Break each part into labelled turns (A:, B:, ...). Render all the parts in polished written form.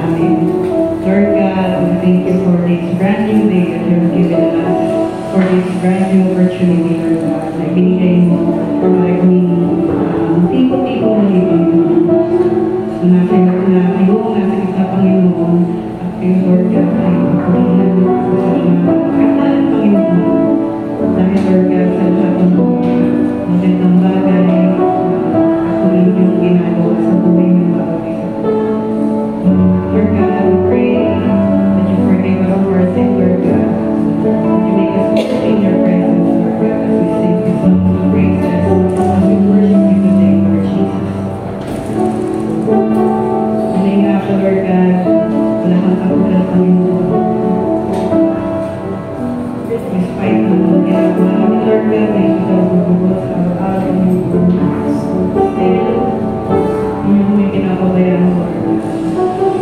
A: namin. Lord God, we thank you for this brand new day that you have given us, for this brand new opportunity, Lord God, na binigay mo for maging tipo-tipo na living na tinulong natin sa Panginoon at yung Lord God ay pagpapalihan sa kahit Panginoon. Dahil Lord God sa lahat ng magandang bagay ako yung ginagawa sa buhay ng bawat isa. Lord God, we pray that you forgive us of our sin, Lord God. That you make us fit in your presence, Lord God, as we sing this song of praises, as we worship you today, Lord Jesus. Hindi nga ako, Lord God, wala kang kapulan, Panginoon. Despite ng mga ginagawa namin, Lord God, may ikaw bubugos sa araw-araw ng still, hindi mo may pinapabayaan, Lord God.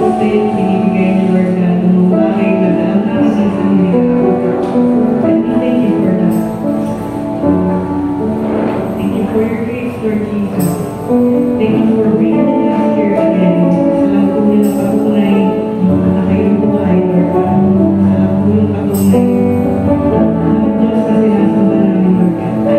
A: Still, binibigay niyo, Lord God, ng mga bagay na alam namin minsan hindi nakakagawa. And we thank you for that. Thank you for your grace, Lord Jesus. Thank you for bringing us here again. Alam ko yung patunay na kayong buhay, Lord God. Alam ko yung patunay na Diyos na sinasamba namin, Lord God.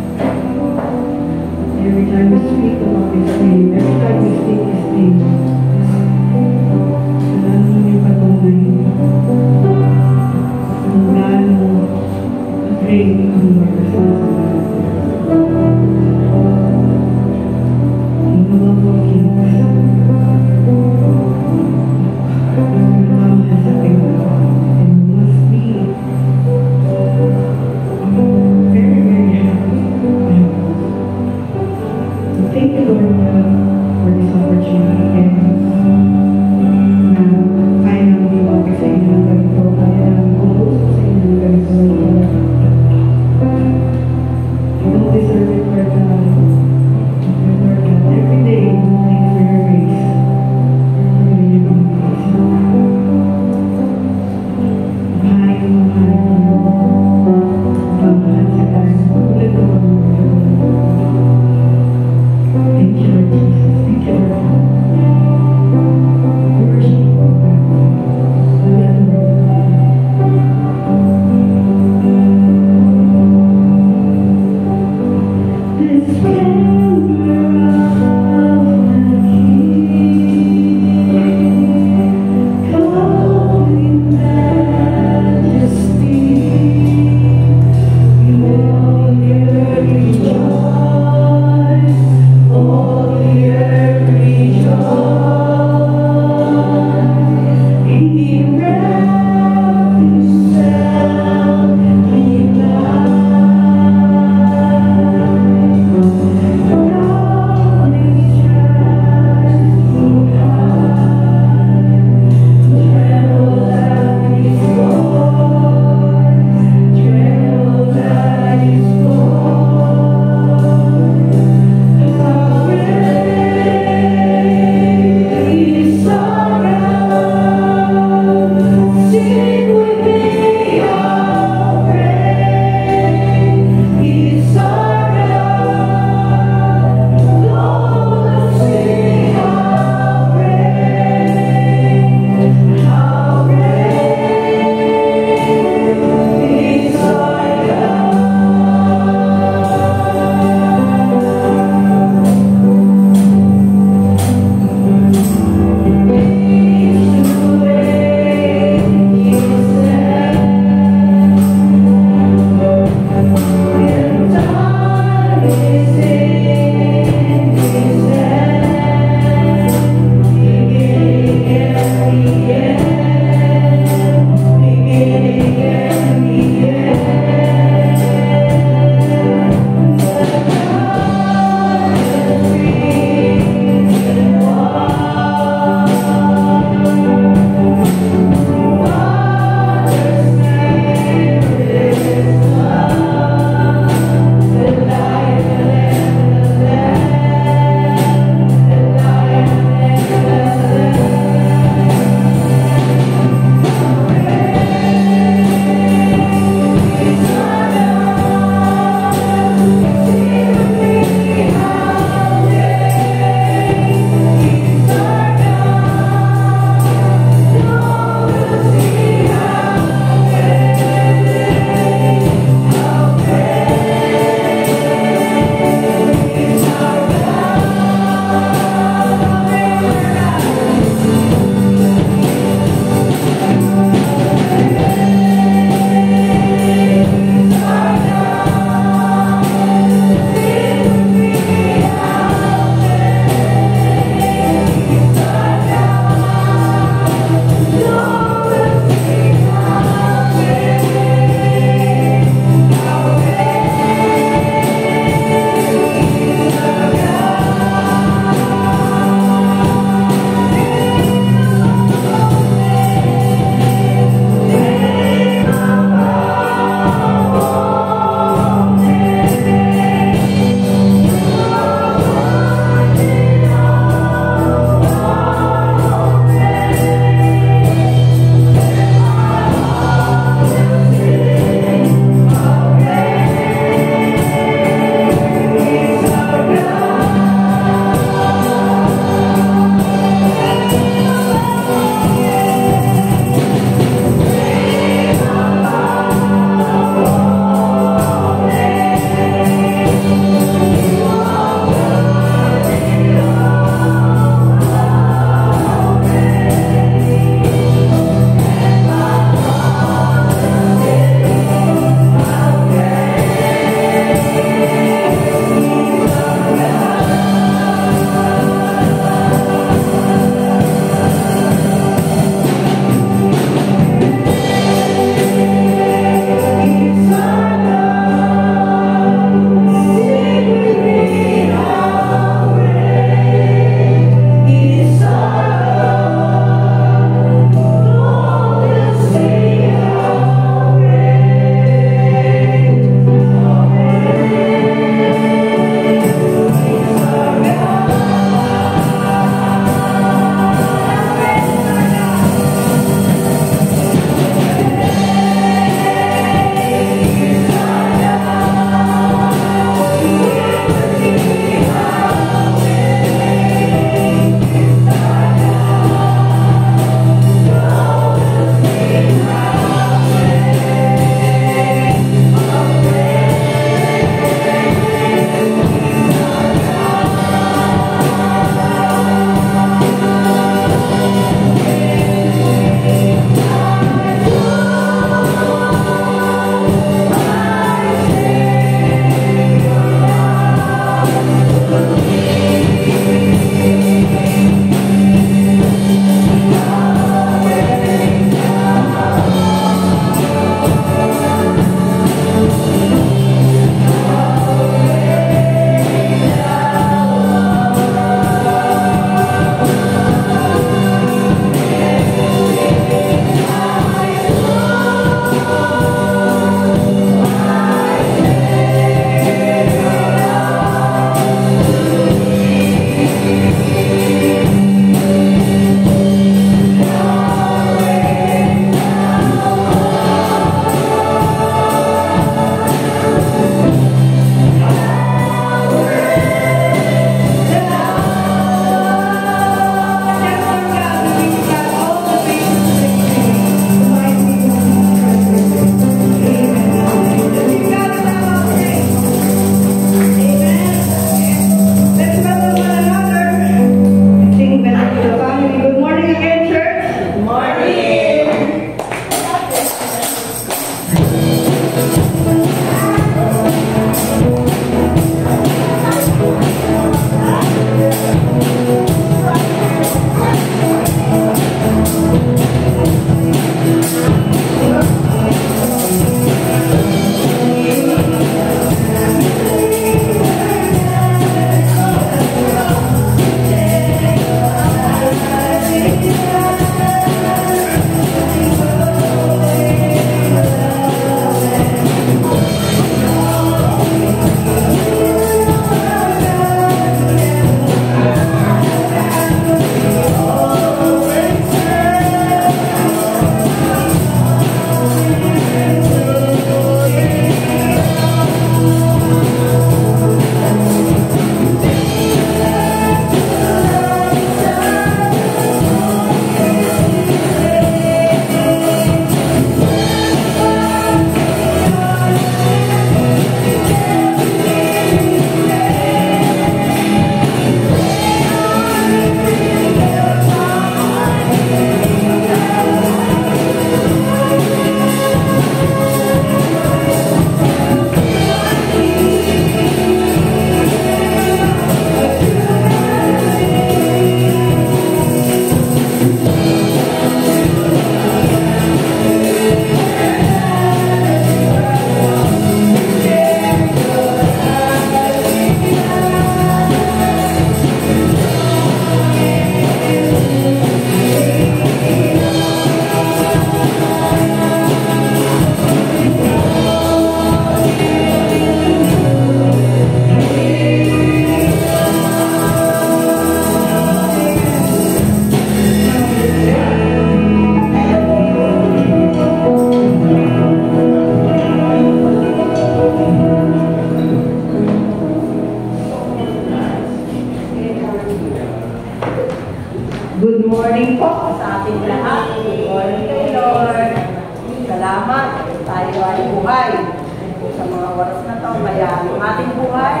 B: po sa mga oras na to. Kaya ang ating buhay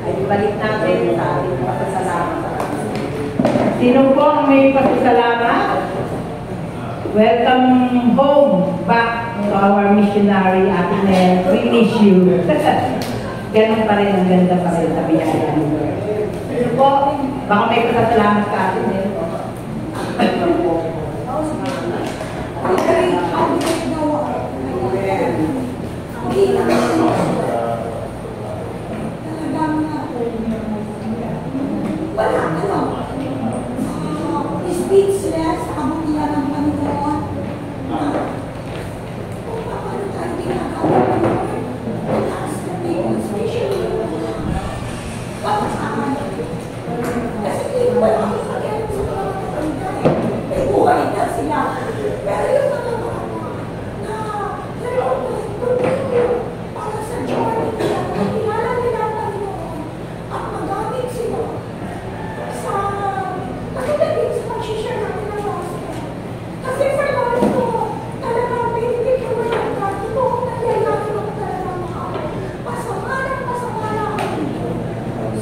B: ay ibalik natin sa ating pasasalamat.
A: Sino po ang may pasasalamat? Welcome home back to our missionary, Ate Nel. We miss you. Ganun pa rin, ang ganda pa rin sa biyaya ni Lord. Sino po? Baka may pasasalamat ka, Ate Nel.
C: Speechless sa kabutihan ng Panginoon. Kung paano tayo ginagawa ng Lord, taas na people, especially pamasahan. Kasi hindi ko wala akong sakit sa mga matanda. May buhay na sila. Pero yung mga bata na continue para sa journey nila, kilala nila ang Panginoon at magamit sila sa nakilagin sa pag-share natin ng gospel. Kasi for Lord ko, talagang binibig ko na yung God. Ito kung nangyayari ko talagang mahal. Pasama na ako dito.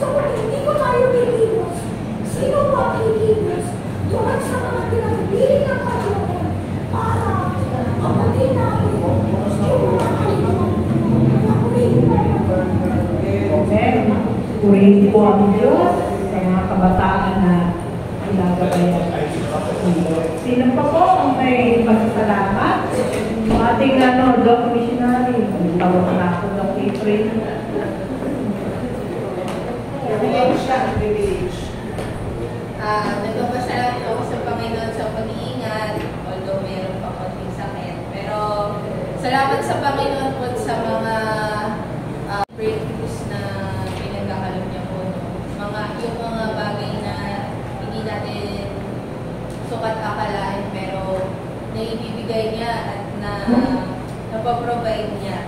C: So kung hindi ko tayo bibigos, sino po ang bibigos? Doon sa mga pinagbiling ng Panginoon para mapatin natin yung mga Panginoon na purihin mo.
A: Amen. Purihin po ang Diyos sa mga kabataan na ginagabayan. Sino pa po ang may pasasalamat? Yung ating Doc Missionary. Tawag na ako, Doc April.
D: Nagpapasalamat ako sa Panginoon sa pag-iingat, although meron pa konting sakit. Pero salamat sa Panginoon po sa mga breakthroughs na pinagkakalap niya po. Yung mga bagay na hindi natin sukat akalain, pero naibibigay niya at napaprovide niya.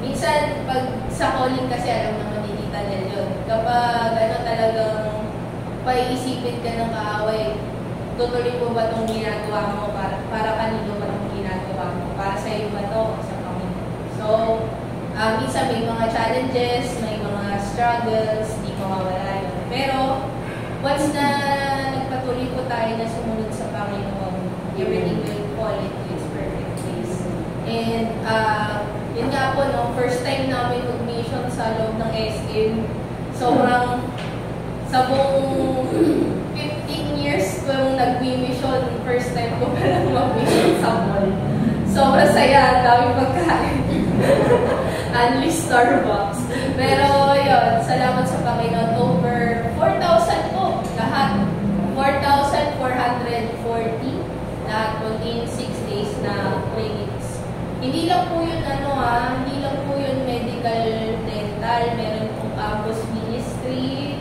D: Minsan, pag sa calling kasi, alam naman ni Tita Nel yun. Kapag talagang paiisipin ka ng kaaway, tutuloy mo ba itong ginagawa mo? Para kanino ba itong ginagawa mo? Para sa iyo ba ito? Sa Panginoon. So, minsan may mga challenges, may mga struggles, di mawawala yun. Pero, once na nagpatuloy po tayo na sumunod sa Panginoon, everything will fall into its perfect place. And, yun nga po, first time namin mag-mission sa loob ng SM, sobrang sa buong 15 years kung nag-mission, first time ko palang mag-mission sa mall. Sobrang saya, daming pagkain. Only Starbucks. Pero yun, salamat sa Panginoon. Over 4,000 po. Lahat. 4,440. Lahat po in 6 days na clinics. Hindi lang po yun hindi lang po yun medical, dental, meron pong campus ministry,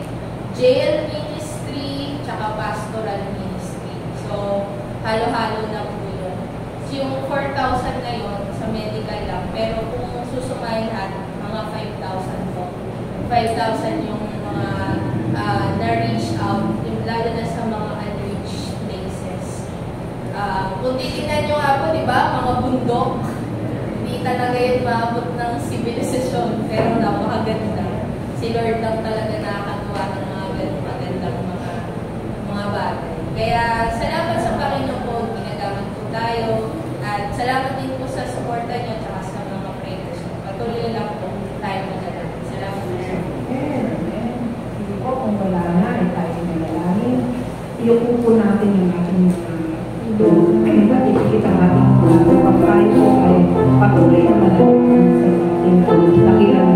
D: jail ministry, tsaka pastoral ministry. So, halo-halo na po yun. So, yung 4,000 na yun sa medical lang, pero kung susumayin natin, mga 5,000 po. 5,000 yung mga na-reach out, lalo na sa mga unreached places. Kung titignan nyo nga po, di ba, mga bundok, hindi talaga yun maabot ng sibilisasyon, pero napakaganda. Si Lord lang talaga nakakagawa ng mga ganong magandang mga bagay. Kaya salamat sa Panginoon po, ginagamit po tayo. At salamat din po sa suporta niyo at sa mga prayers. Patuloy lang po tayo manalangin. Salamat po.
A: Hindi po, kung wala na, ay tayo manalangin. Iyuko po natin yung ating ay patitigit ang ating pagkain po ay patuloy na manalangin sa ating dakilang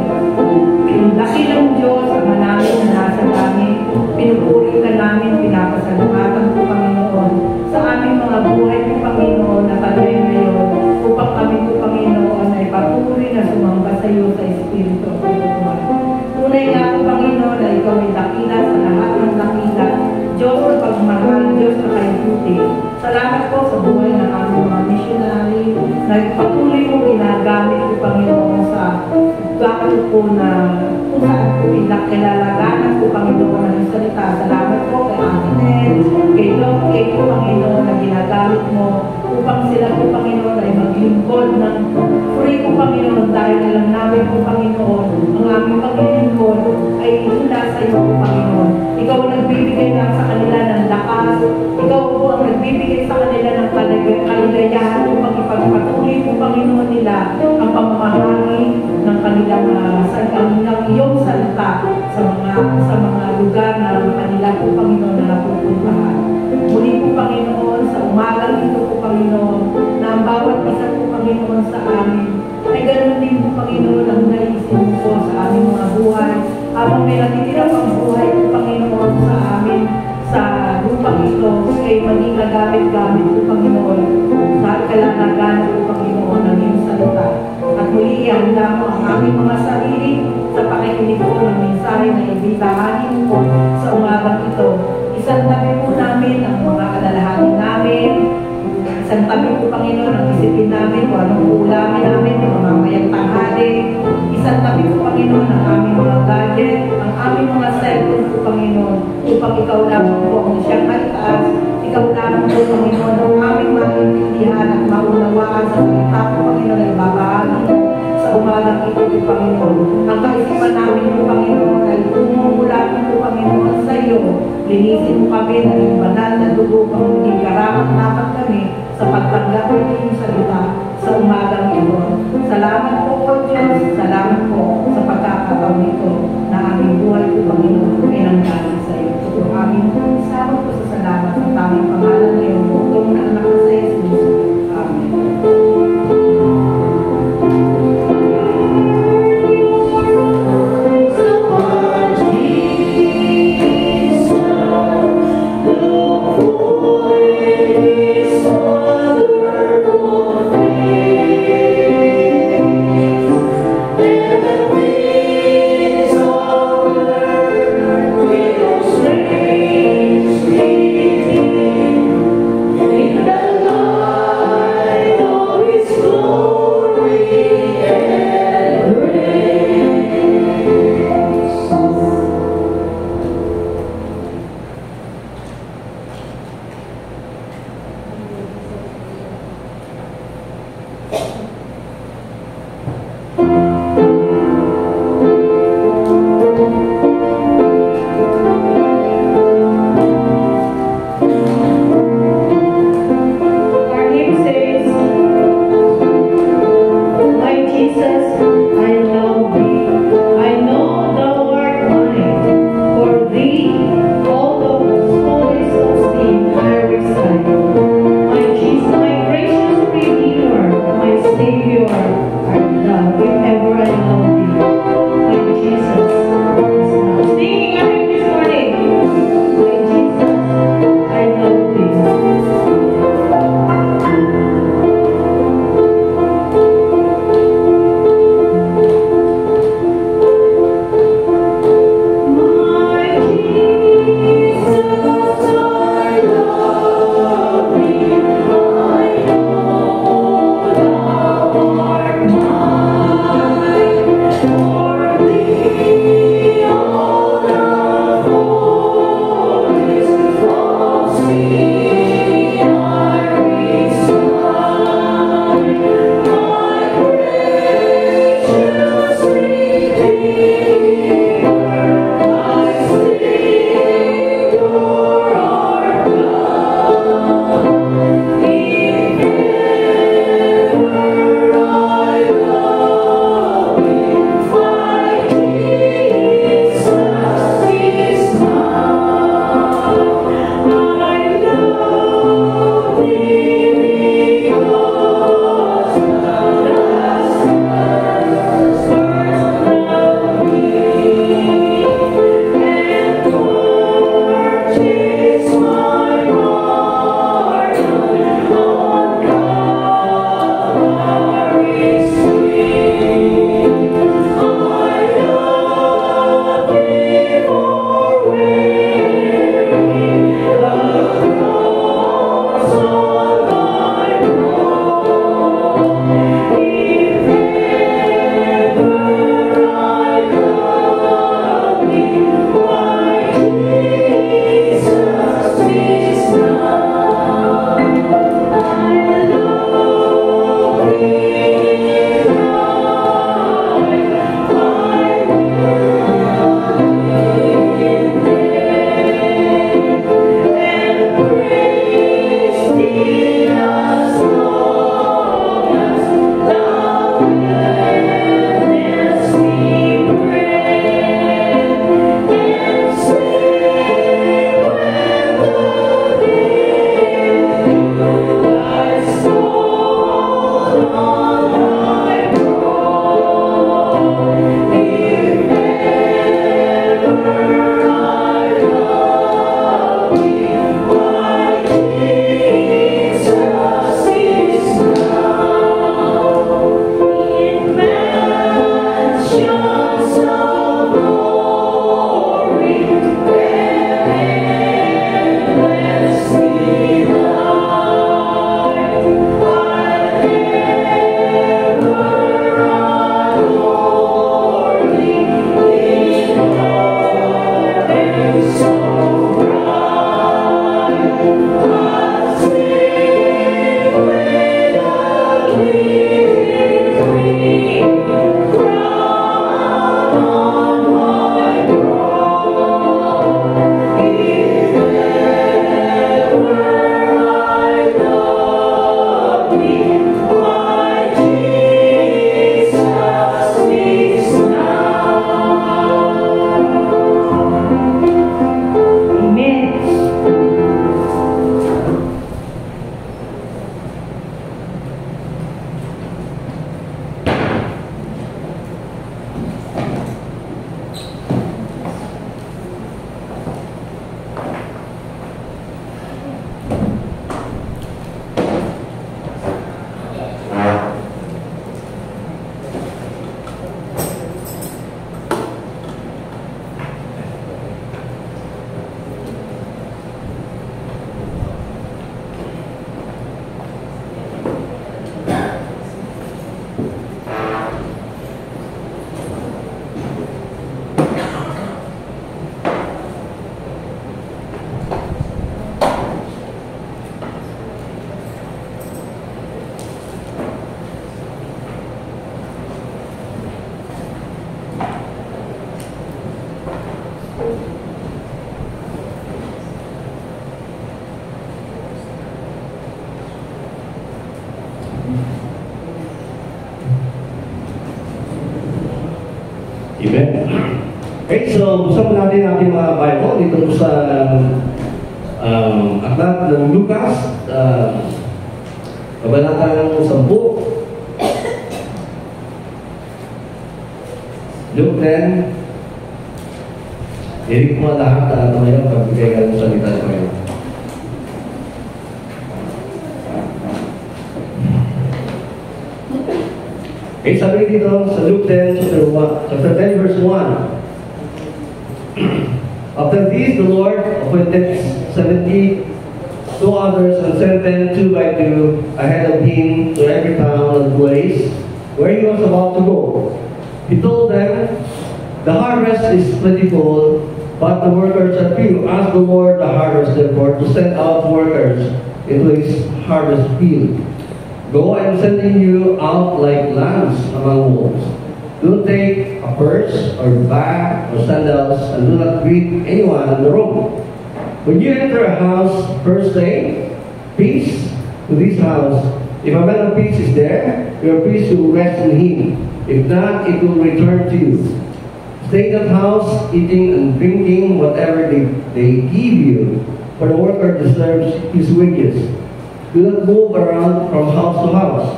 A: dakilang Diyos, ang namin na nasa namin, pinupuri ka namin, pinapasalamatan po Panginoon sa aming mga buhay po Panginoon na patuloy ngayon upang kami po Panginoon ay patuloy na sumamba sa iyo sa Espiritu at Panginoon. Tunay nga po Panginoon na ikaw ay dakila sa lahat ng dakila, Diyos na pagmahal, Diyos na kaibuti. Salamat po sa buhay ng aming mga missionary na patuloy mo ginagamit po Panginoon sa bakit po na kung saan po kinalaganan po Panginoon ng salita. Salamat po kay Amen, kay Doc, kay po Panginoon na ginagamit mo upang sila po Panginoon ay maglingkod ng free po Panginoon dahil alam namin
B: nagbibigay sa kanila ng kaligayahan upang ipagpatuloy po, Panginoon, nila ang pamamahagi ng kanilang iyong salita sa mga lugar na kanila po, Panginoon, na napupuntahan. Muli po, Panginoon, sa umagang ito po, Panginoon, na ang bawat isa po, Panginoon, sa amin ay ganoon din po, Panginoon, ang naisip po sa aming mga buhay. Habang may natitira pang buhay po, Panginoon, sa amin, sa lupang ito, ay maging nagamit-gamit po, Panginoon, sa kalanagan po, Panginoon, ng iyong salita. At muli, ihanda mo ang aming mga sarili sa pakikinig po ng mensahe na ibitahanin po sa umagang ito. Isang tabi po namin ang mga alalahanin namin. Isang tabi po, Panginoon, ang isipin namin kung anong ulamin namin ng mamayang tanghali. Isang tabi po, Panginoon, ang aming mga gadget, ang aming mga cellphone po, Panginoon, upang ikaw lamang po ang siyang mataas. Ikaw lamang po, Panginoon, ang aming maintindihan at maunawaan sa salita po, Panginoon, na ibabahagi sa umagang ito po, Panginoon. Ang kaisipan namin po, Panginoon, ay umumulatin po, Panginoon, sa iyo. Linisin mo kami ng iyong banal na dugo kung hindi karapat dapat kami sa pagtanggap ng iyong salita sa umagang ito. Salamat po, O Diyos. Salamat po sa pagkakataon ito na aming buhay po, Panginoon, ay nanggaling sa iyo. Ito aming isama po sa salamat sa tamang pangalan ng iyong butong na anak na sa Jesus. Amen.
E: Amen. Okay, so buksan natin ang ating mga Bible dito po sa aklat ng Lucas, kabanatang 10. Luke 10. Hindi ko lahat na ngayon pagbigay ka ng salita na ngayon. Okay, sabi dito sa Luke 10, chapter 10, verse 1. After this, the Lord appointed 72 others and sent them 2 by 2 ahead of him to every town and place where he was about to go. He told them, "The harvest is plentiful, but the workers are few. Ask the Lord the harvest, therefore, to send out workers into his harvest field. Go, I am sending you out like lambs among wolves. Don't take a purse or bag or sandals, and do not greet anyone in the road. When you enter a house, first say, 'Peace to this house.' If a man of peace is there, your peace will rest in him. If not, it will return to you. Stay in that house, eating and drinking whatever they give you, for the worker deserves his wages. Do not move around from house to house.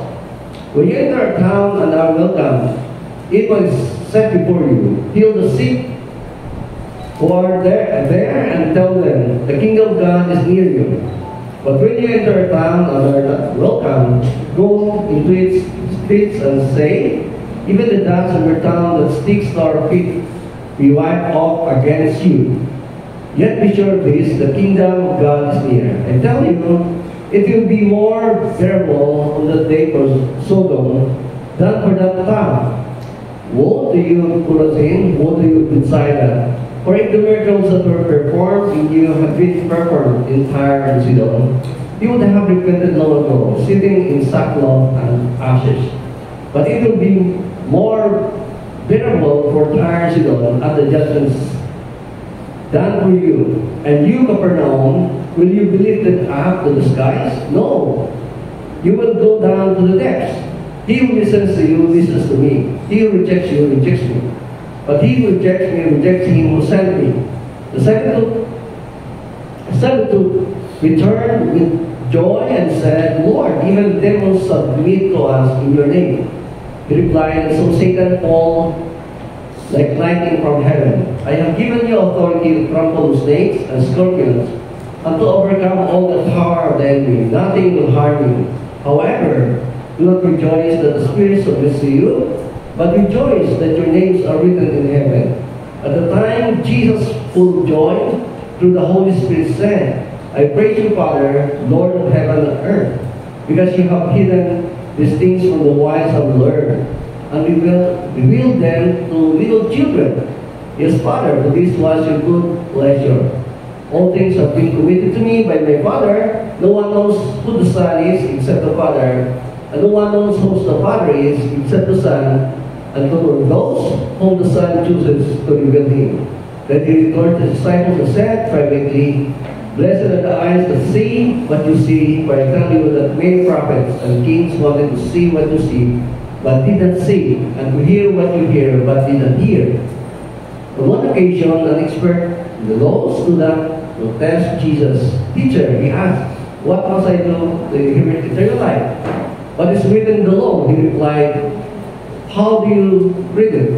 E: When you enter a town and are welcome, eat what is set before you. Heal the sick who are there and tell them, the kingdom of God is near you. But when you enter a town and are not welcome, go into its streets and say, even the dust of your town that sticks to our feet, we wipe off against you. Yet be sure of this, the kingdom of God is near. I tell you, it will be more bearable on that day for Sodom than for that town. Woe to you, Chorazin! Woe to you, Bethsaida! For if the miracles that were performed in you had been performed in Tyre and Sidon, you would have repented long ago, sitting in sackcloth and ashes. But it will be more bearable for Tyre and Sidon at the judgments than for you. And you, Capernaum, will you be lifted up to the skies? No. You will go down to the depths. He who listens to you listens to me. He who rejects you rejects me. But he who rejects me rejects him who sent me. The 72 returned with joy and said, Lord, even demons submit to us in your name. He replied, so Satan fall like lightning from heaven. I have given you authority to trample snakes and scorpions, and to overcome all the power of the enemy. Nothing will harm you. However, do not rejoice that the spirits submit to you, but rejoice that your names are written in heaven. At the time, Jesus, full of joy, through the Holy Spirit said, I praise you, Father, Lord of heaven and earth, because you have hidden these things from the wise and learned, and revealed them to little children. Yes, Father, for this was your good pleasure. All things have been committed to me by my Father. No one knows who the Son is except the Father, and no one knows who the Father is except the Son, and to those whom the Son chooses to reveal him. Then he returned to the disciples and said privately, Blessed are the eyes that see what you see, for I tell you that many prophets and kings wanted to see what you see, but did not see, and to hear what you hear, but did not hear. On one occasion, an expert in the law stood up to test Jesus. Teacher, he asked, what must I do to inherit eternal life? What is written in the law? He replied, how do you read it?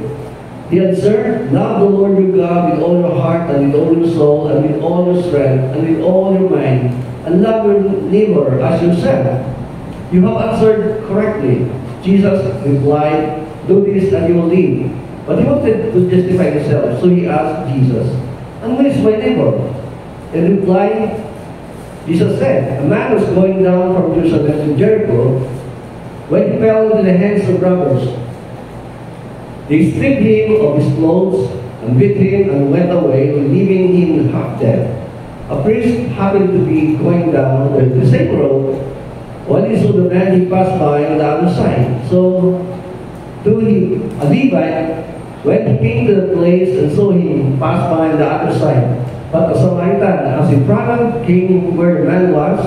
E: He answered, love the Lord your God with all your heart and with all your soul and with all your strength and with all your mind, and love your neighbor as yourself. You have answered correctly. Jesus replied, do this and you will live. But he wanted to justify himself, so he asked Jesus, and who is my neighbor? In reply, Jesus said, a man was going down from Jerusalem to Jericho when he fell into the hands of robbers. They stripped him of his clothes and beat him and went away, leaving him half dead. A priest happened to be going down the same road. When he saw the man, he passed by on the other side. So, to him, a Levite, when he came to the place and saw him, passed by on the other side. But a Samaritan, as he traveled, came where the man was,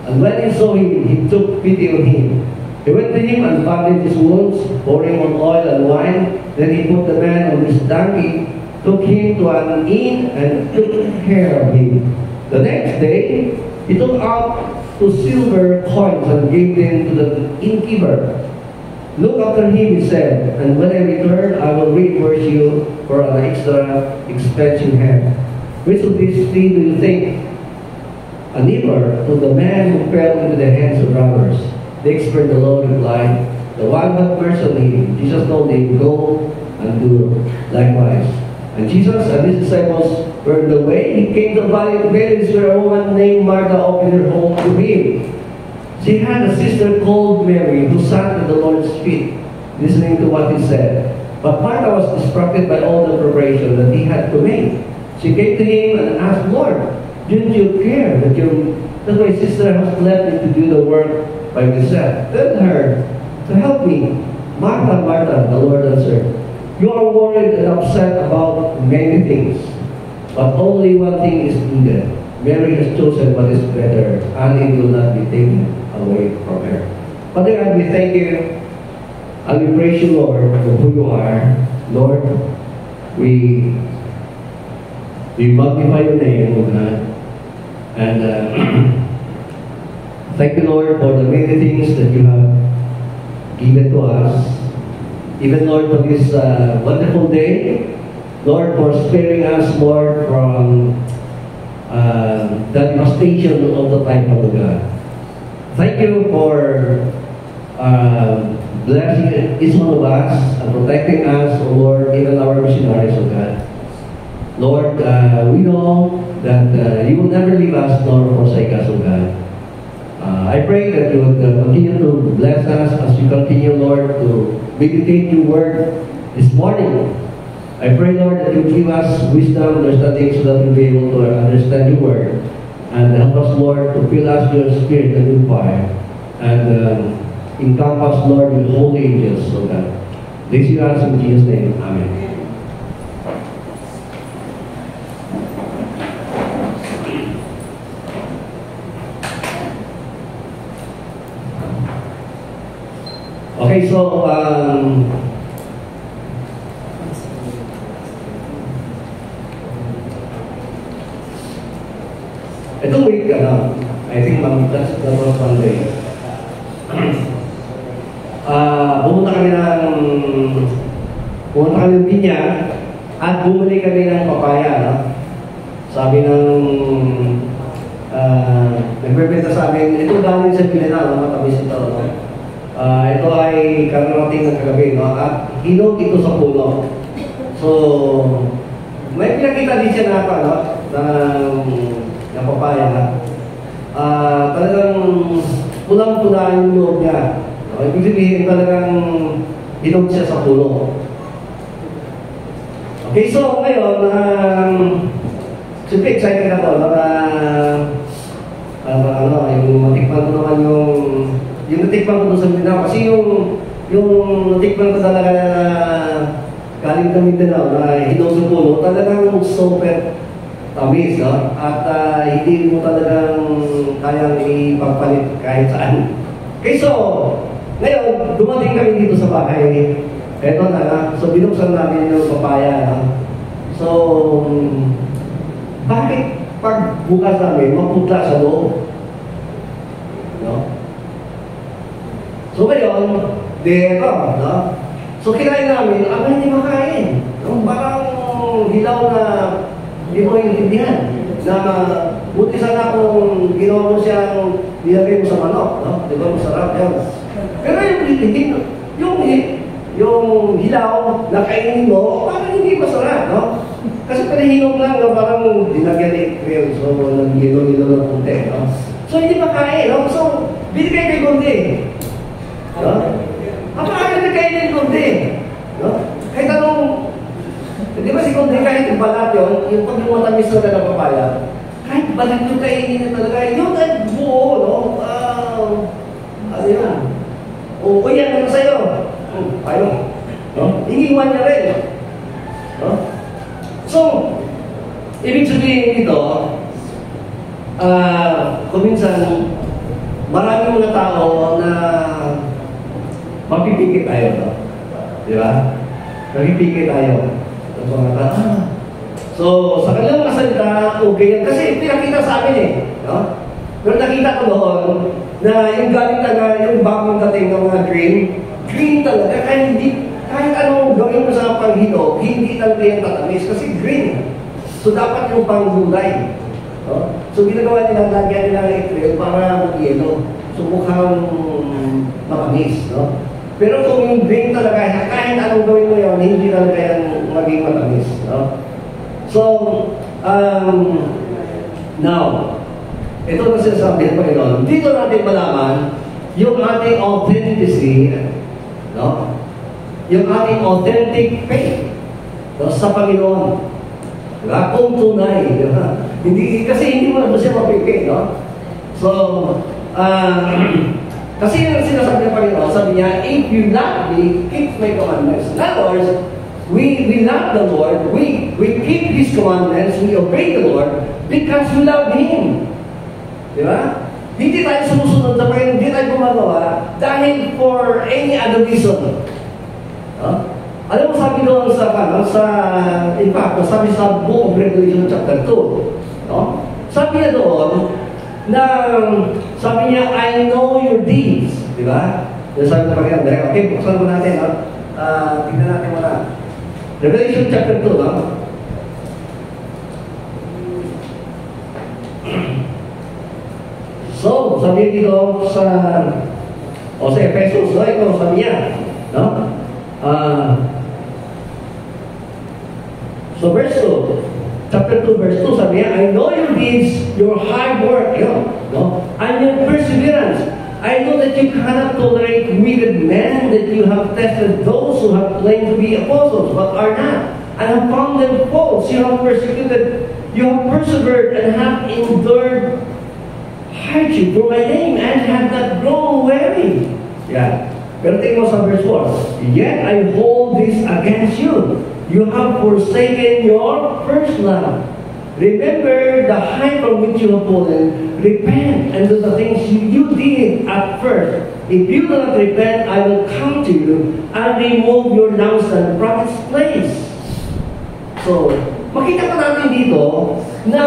E: and when he saw him, he took pity on him. He went to him and bandaged his wounds, pouring on oil and wine. Then he put the man on his donkey, took him to an inn, and took care of him. The next day, he took out 2 silver coins and gave them to the innkeeper. Look after him, he said, and when I return, I will reimburse you for an extra expense you have. Which of these 3 do you think? A neighbor to the man who fell into the hands of robbers. The expert alone replied, the one who had mercy on him. Jesus told him, go and do likewise. And Jesus and his disciples were on the way. He came to the valley of Bethany, where a woman named Martha opened her home to him. She had a sister called Mary who sat at the Lord's feet, listening to what he said. But Martha was distracted by all the preparation that he had to make. She came to him and asked, Lord, didn't you care that my sister has left me to do the work by myself? Tell her to help me. Martha, Martha, the Lord answered, you are worried and upset about many things, but only one thing is needed. Mary has chosen what is better, and it will not be taken away from her. Father God, we thank you and we praise you, Lord, for who you are. Lord, we magnify your name, O God. And thank you, Lord, for the many things that you have given to us. Even, Lord, for this wonderful day. Lord, for sparing us, Lord, from the devastation of the time of God. Thank you for blessing each one of us and protecting us, O Lord, even our missionaries, O God. Lord, we know that you will never leave us nor forsake us, O God. I pray that you would continue to bless us as we continue, Lord, to meditate your word this morning. I pray, Lord, that you give us wisdom, understanding, so that we'll be able to understand your word. And help us, Lord, to fill us your spirit and with fire. And encompass, Lord, with holy angels, O God. This you ask in Jesus' name. Amen. Okay, so itong week, I think that's the first Sunday. Pumunta kami ng Pinya at bumili kami ng papaya. No? Sabi ng nagbebenta sa amin, ito galing sa Pilinal, matamis ito. No? Ito ay kararating ng kagabi, no? At hinog ito sa puno. So, may pinakita din siya nata, no? ng papaya. Talagang pulang-pula yung loob niya. Ibig sabihin talagang hinog siya sa puno. Okay, so ngayon, siyempre excited ako. Yung matikman ko naman yung natikman ko doon sa Mindanao. Kasi yung natikman ko talaga na galing sa Mindanao na hinog sa puno, talagang super tamis, no? At hindi mo talagang kayang ipagpalit kahit saan. Okay, so ngayon, dumating kami dito sa bahay. Eto na, so binuksan namin yung papaya. No? So, bakit pag bukas namin, maputla sa loob? No? So ngayon, dito, no? So kinain namin, hindi makain. No? Parang hilaw na hindi mo intindihan. Na buti sana kung ginawa mo siyang nilagay mo sa manok, no? Di ba masarap yan? Pero yung hilaw na kainin mo, parang hindi masarap, no? Kasi panahinog lang, no? Parang dinagyan ni Krill, so nag-hilo-hilo ng punti, no? So hindi makain, no? So, binigay kay Kundi. No? Paano nagkainin Kundi? No? Kahit anong, di ba si Kundi kahit yung balat yun, yung pag yung matamis na ng papaya, kahit balat yung kainin na talaga, yung buo, no? Ano yan? O yan naman sa'yo. Ayaw. No? Iniwan niya rin. No? So, ibig sabihin dito, kung minsan, maraming mga tao na mapipikit tayo, no? Di ba? Mapipikit tayo. So, sa kanilang mga salita, okay yan. Kasi pinakita sa amin eh. No? Pero nakita ko doon na yung galing talaga, yung bagong dating ng mga green talaga, kahit anong gawin mo sa panghito, hindi talaga yung tatamis kasi green. So, dapat yung panggulay. No? So, ginagawa nila, lagyan nila ng itril para mag-yelo. So, mukhang matamis. No? Pero kung yung green talaga, kahit anong gawin mo yun, hindi talaga yan maging matamis. No? So, now, ito na sinasabi ng Panginoon, dito natin malaman yung ating authenticity, no? Yung ating authentic faith, no? Sa Panginoon. Diba? Kung tunay, diba? Kasi hindi mo na siya mapipig, no? So, kasi yung sinasabi ng Panginoon, sabi niya, if you love me, keep my commandments. In other words, we love the Lord, we keep His commandments, we obey the Lord because we love Him. Diba? Hindi tayo sumusunod sa Panginoon, hindi tayo gumagawa dahil for any other reason. Alam mo sabi doon in fact, sabi sa Book of Revelation chapter 2, no? Sabi niya doon, sabi niya, I know your deeds. Diba? Sabi ng Panginoon, okay, buksan mo natin, tignan natin muna. Revelation chapter 2, no? So, sabi dito sa Efesos, no? Ito, sabi niya, no? So, verse 2, chapter 2, verse 2, sabi niya, I know your deeds, your hard work, no? And your perseverance. I know that you cannot tolerate wicked men, that you have tested those who have claimed to be apostles, but are not, and have found them false. You have persecuted, you have persevered, and have endured hardship for my name, and have not grown weary. Yeah. Pero tingnan mo sa verse 4. Yet I hold this against you. You have forsaken your first love. Remember the height from which you have fallen. Repent and do the things you did at first. If you do not repent, I will come to you and remove your lampstand from its place. So, makita pa natin dito na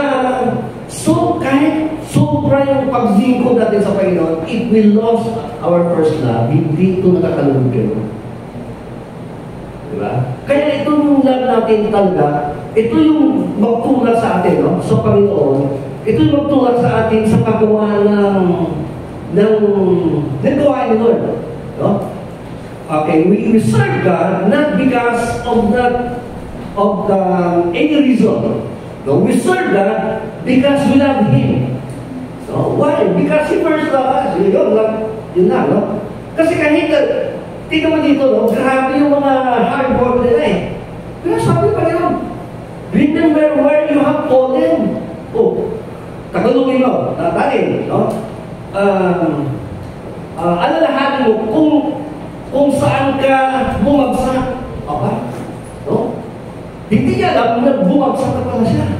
E: kahit sobra yung paglingkod natin sa Panginoon, if we lost our first love, hindi ito nakakalugod kayo. Diba? Kaya ito yung love natin talaga, ito yung magtulak sa atin, no? Sa Panginoon, ito yung magtulak sa atin sa paggawa ng gawain ni Lord. No? Okay, we serve God not because of any reason. No, we serve God because we love Him. No? Why? Because He first loved us. Yun lang, no? Kasi kahit tingnan mo dito, no? Grabe yung mga hard work nila eh. Pero sabi pa yun, remember where you have fallen. Oh, tagalungin mo, tatalin, no? Alalahanin mo kung saan ka bumagsak. Okay? No? Hindi niya alam na bumagsak ka pala siya.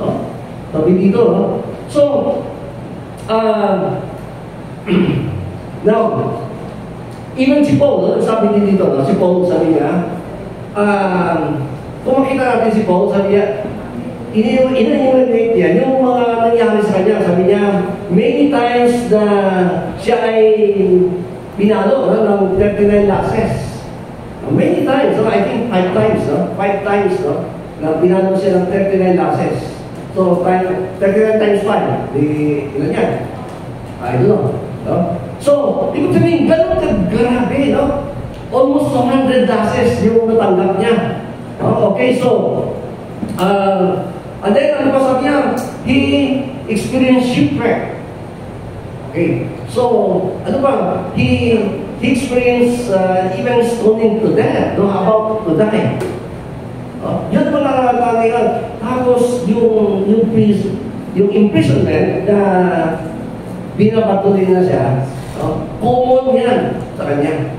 E: No? Sabi dito, no? So, now, even si Paul, sabi niya dito, no? Si Paul, sabi niya, kung makita natin si Paul, sabi niya, ina-enumerate niya yung mga nangyari sa kanya. Sabi niya, many times na siya ay pinalo ng 39 lasses. Many times, I think 5 times, no? 5 times, no? Na pinalo siya ng 39 lasses. So, 39 times 5, ilan yan? I don't know. No? So, ibig sabihin, ganun ka-grabe, no? Almost 100 lasses yung natanggap niya. No? Okay, so, and then, ano pa sabi niya? He experienced shipwreck. Okay, so, ano ba? He experienced even stoning to death, no? About to die. Yun pa nakakatangay ka. Tapos, yung imprisonment na binabatuloy na siya, common yan sa kanya.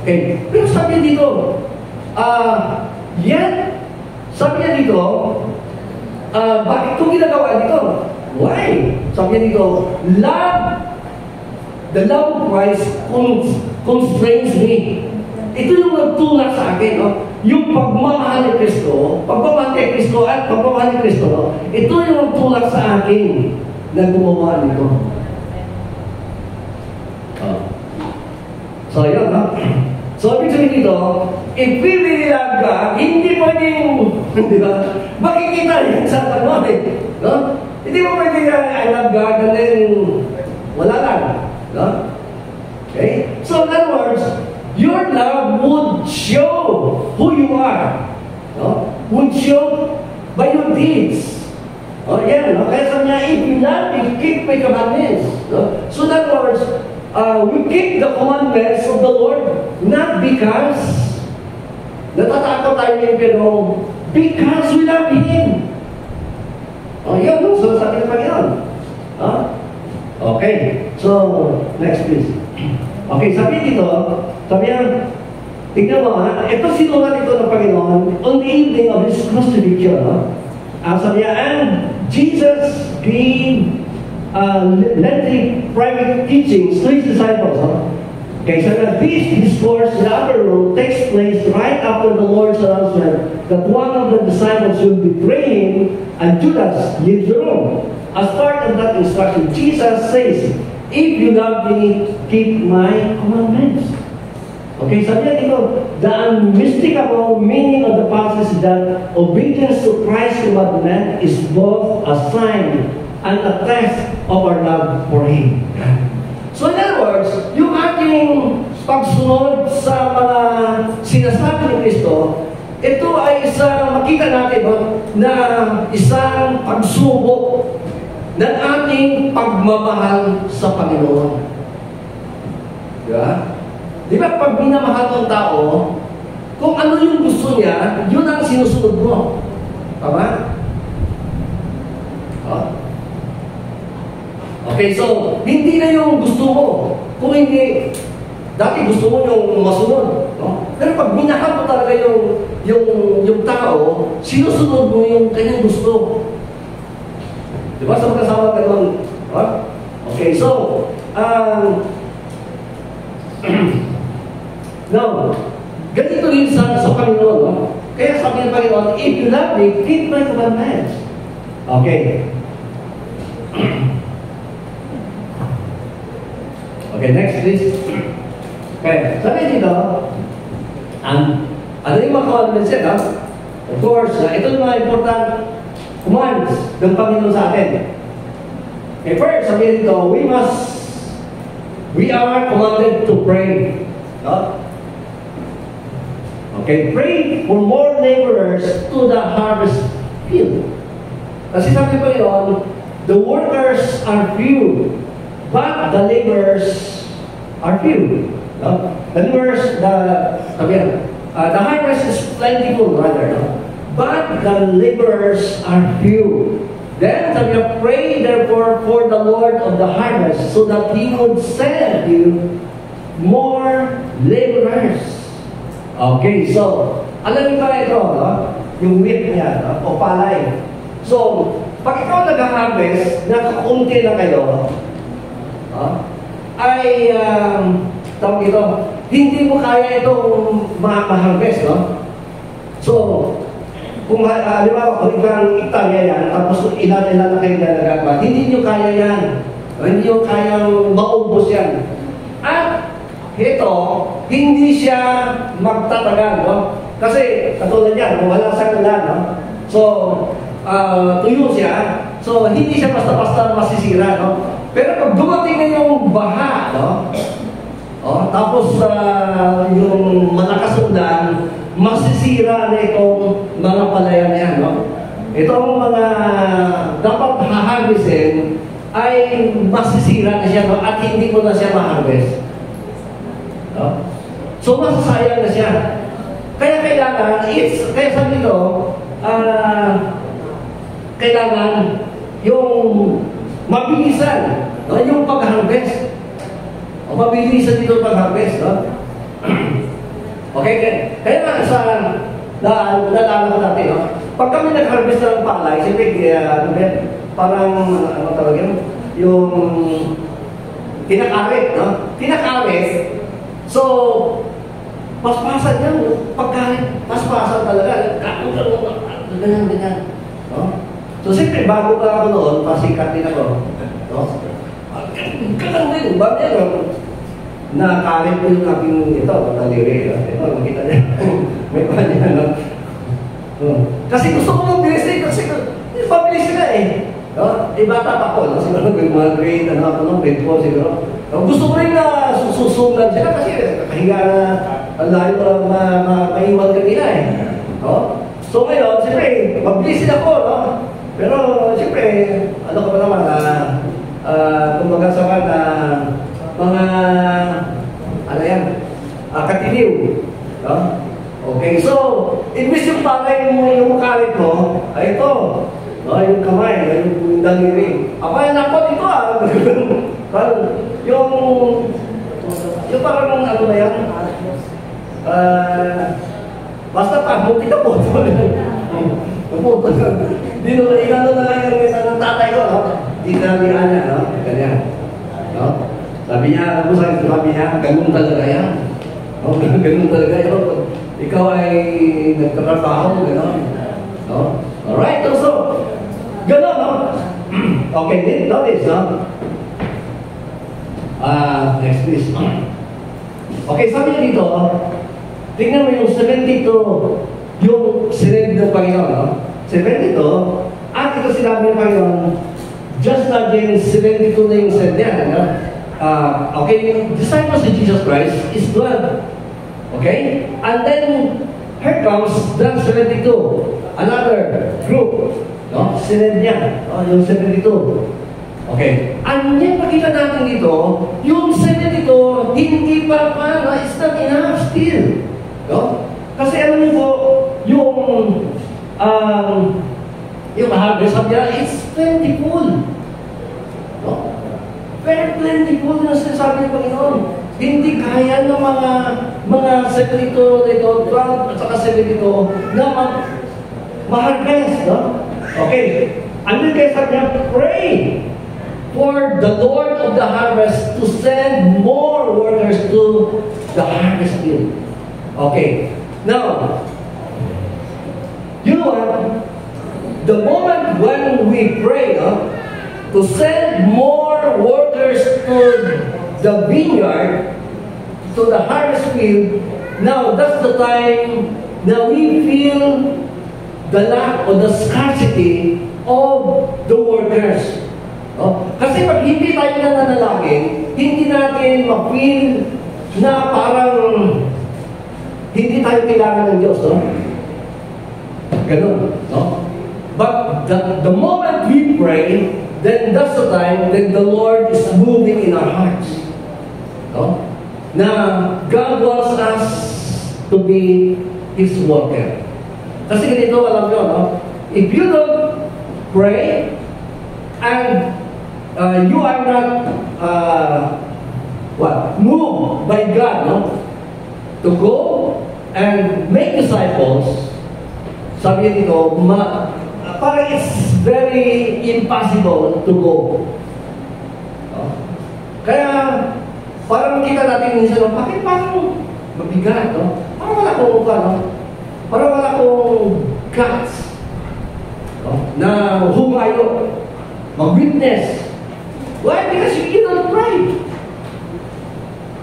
E: Okay, pero sabi dito, sabi niya dito, bakit ito ginagawa dito? Why? Sabi niya dito, love the love of Christ constrains me. Ito yung nagtulak sa akin, no? Yung pagmamahal ni Kristo, pagmamahal kay Kristo at pagmamahal ni Kristo, no? Ito yung nagtulak sa akin na gumawa nito. So, yun, no? So, ibig sabihin dito, if we really love God, hindi pwedeng, di ba? Makikita yan sa tanong, no? Hindi mo pwedeng, I love God, and then, wala lang, no? Okay? So, in other words, your love would show who you are, no? Would show by your deeds. Oh, yeah, no? Kaya sabi niya, if you love me, keep my commandments, no? So, in other words, we keep the commandments of the Lord not because natatakot tayo ng pero because we love Him. Oh, yun, no? So, sabi ng Panginoon. Huh? Okay. So, next please. Okay, sabi dito, sabi niya, tignan mo ha, ito sinulat ito ng Panginoon on the evening of His crucifixion. Sabi niya, and Jesus gave lengthy private teachings to His disciples. Okay, so that this discourse in the upper room takes place right after the Lord's announcement that one of the disciples will betray Him and Judas leaves the room. As part of that instruction, Jesus says, if you love me, keep my commandments. Okay, sabi niya dito, the unmistakable meaning of the passage is that obedience to Christ's commandment is both a sign and a test of our love for Him. So in other words, yung ating pagsunod sa mga sinasabi ni Kristo, ito ay isang makita natin na isang pagsubok ng ating pagmamahal sa Panginoon. Diba? Di ba pag minamahal ng tao, kung ano yung gusto niya, yun ang sinusunod mo. Tama? Okay, so, hindi na yung gusto mo. Kung hindi, dati gusto mo yung masunod. No? Pero pag minahal mo talaga yung tao, sinusunod mo yung kanyang gusto. Diba? Sa magkasama ka naman. Okay, so, now, ganito rin sa Panginoon. No? Kaya sabi ng Panginoon, if you love me, keep my commandments. Okay. Okay, next please. Okay, sabi dito, ano yung mga commandments yan, Of course, ito yung mga important commands ng Panginoon sa atin. Okay, first, sabi dito, we are commanded to pray. No? Okay, pray for more laborers to the harvest field. Kasi sabi pa yun, the workers are few, but the laborers are few. No? The laborers, the harvest is plentiful rather, no? But the laborers are few. Then sabi niya, pray therefore for the Lord of the harvest so that He would send you more laborers. Okay, so, alam niyo ba ito, no? Yung wheat niya, no? O palay. So, pag ikaw nag-harvest, nakakunti na kayo, ay, tawag ito, hindi mo kaya itong ma-harvest, no? So, kung halimbawa, kung ibang hektarya yan, tapos ilan na kayo nagagawa, hindi nyo kaya yan. Hindi nyo kayang maubos yan. At ito, hindi siya magtatagal, no? Kasi, katulad yan, kung wala sa ulan, no? So, tuyo siya, so hindi siya basta-basta masisira, no? Pero pag dumating na yung baha, no? Tapos yung malakas na ulan, masisira na itong mga palayan niya, no? Itong mga dapat haharvestin ay masisira na siya, no? At hindi mo na siya ma-harvest. No? So, masasayang na siya. Kaya kailangan, kaya sabi ito, kailangan yung mabilisan, no? Yung pag-harvest. O mabilisan dito pag-harvest, no? Okay, kaya nga sa naalala ko natin, no? Pag kami nag-harvest ng palay, siyempre, parang, ano talaga yun? Yung kinakawit, no? Kinakawit. So, paspasan niya, pagkain, paspasan talaga. Ganyan. No? So, siyempre, bago pa ako noon, pasikat din ako. No? Ganun din, ba niya, nakakawit ko yung aking ito, taliri. Ito, makita niya. May kanya, no? Kasi gusto ko mabilis eh, kasi mabilis sila eh. No? Bata pa ko, no? Siguro mga grade, grade 4 siguro. Gusto ko rin na susundan sila kasi kahiga na ang layo maiwan kanila eh. No? So ngayon, siyempre, mabilis sila ko, no? Pero siyempre, ano ka ba naman, kumbaga sa mga, ano yan, katiliw. No? Okay, so, imbis yung palay yung makalit mo, ay ito. No, yung kamay, yung daliri. Abay, nakot ito yung parang ano ba yan? Basta pa, buti ka po. Di naman, inano na lang yung tatay ko, no? Di nalihan niya, no? Ganyan. No? Sabi niya, ganun talaga yan. No? Ganun talaga yan. Ikaw ay nagtatrabaho, gano'n. No? Alright, so, gano'n, no? Okay, notice, no? Next please. Okay, sabi niya dito, tingnan mo yung 72, yung sinend ng Panginoon, no? 72, at ito sinabi ng Panginoon, just like yung 72 na yung send niya, no? Okay, yung disciples of Jesus Christ is 12. Okay? And then, here comes the 72. Another group. No? Sinend niya. Yung 72. Okay. And then, pakita natin dito, yung 72, hindi pa it's not enough still. No? Kasi alam niyo po, yung harvest sabi niya, it's plentiful. No? Very plentiful na sinasabi ng Panginoon. Hindi kaya ng mga 72 dito, 12 at saka 72 na ma-harvest, no? Okay. Ano kaya sabi niya? Pray for the Lord of the harvest to send more workers to the harvest field. Okay. Now, you know what? The moment when we pray, to send more workers to the vineyard, to the harvest field, now that's the time that we feel the lack or the scarcity of the workers. Kasi pag hindi tayo nananalangin, hindi natin ma-feel na parang hindi tayo kailangan ng Diyos. No? Ganun. No? But the moment we pray, then that's the time that the Lord is moving in our hearts. No? Na God wants us to be His worker. Kasi ganito, alam nyo, no? If you don't pray, and you are not moved by God, no? To go and make disciples, sabi nito, parang it's very impossible to go. No? Kaya, parang kita natin minsan, bakit parang mabigat, no? Parang wala akong no? Parang wala akong guts, no? Na humayo, mag-witness. Why? Because you don't pray.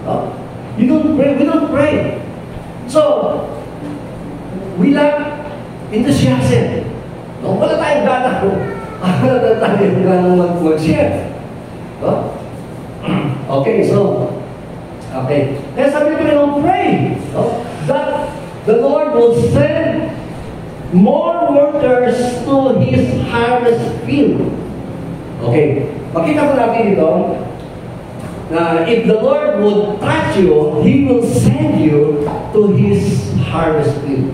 E: No? You don't pray, we don't pray. So, we lack enthusiasm. No? Wala tayong gana. Wala tayong gana mag-share. No? Okay, so, okay. Kaya sabi ko, pray. No? That the Lord will send more workers to His harvest field. Okay. Makita ko natin dito na if the Lord would touch you, He will send you to His harvest field.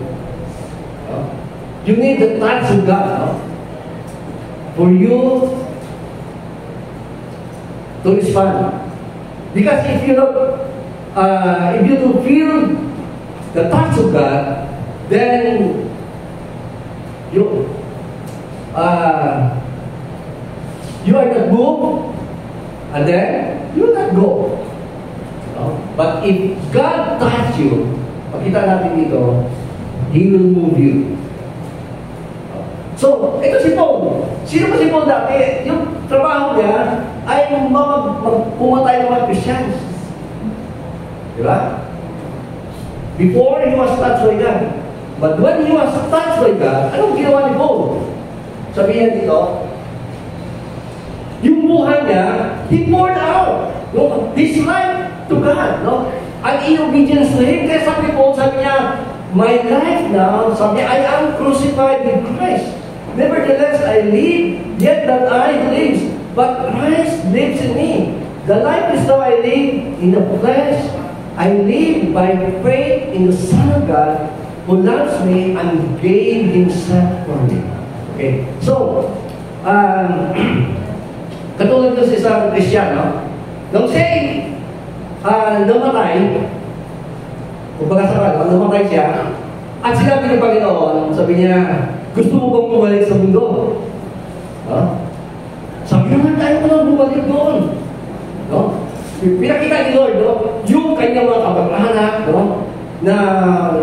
E: You need the touch of God, no? For you to respond. Because if you don't feel the touch of God, then you are not moved, and then you will not go. No? But if God touch you, makita natin dito, He will move you. So, ito si Paul. Sino ba si Paul dati? Yung trabaho niya ay pumatay ng mga Christians. Di ba? Before, he was touched by God. But when he was touched by God, anong ginawa ni Paul? Sabi niya dito, yung buhay niya, he poured out his life to God. No? And in obedience to Him, kaya sabi Paul, sabi niya, my life now, sabi niya, I am crucified with Christ. Nevertheless, I live, yet that I live, but Christ lives in me. The life is now I live in the flesh. I live by faith in the Son of God, who loves me and gave Himself for me. Okay, so, katulad doon sa isang Kristiyano, nung siya namatay, kung pagkasakal, namatay siya, at sinabi ng Panginoon, sabi niya, gusto mo bang bumalik sa mundo? Sabi naman, tayo ko lang bumalik doon. No? Pinakita ni Lord, no? Yung kanyang mga kapag-anak, no? Na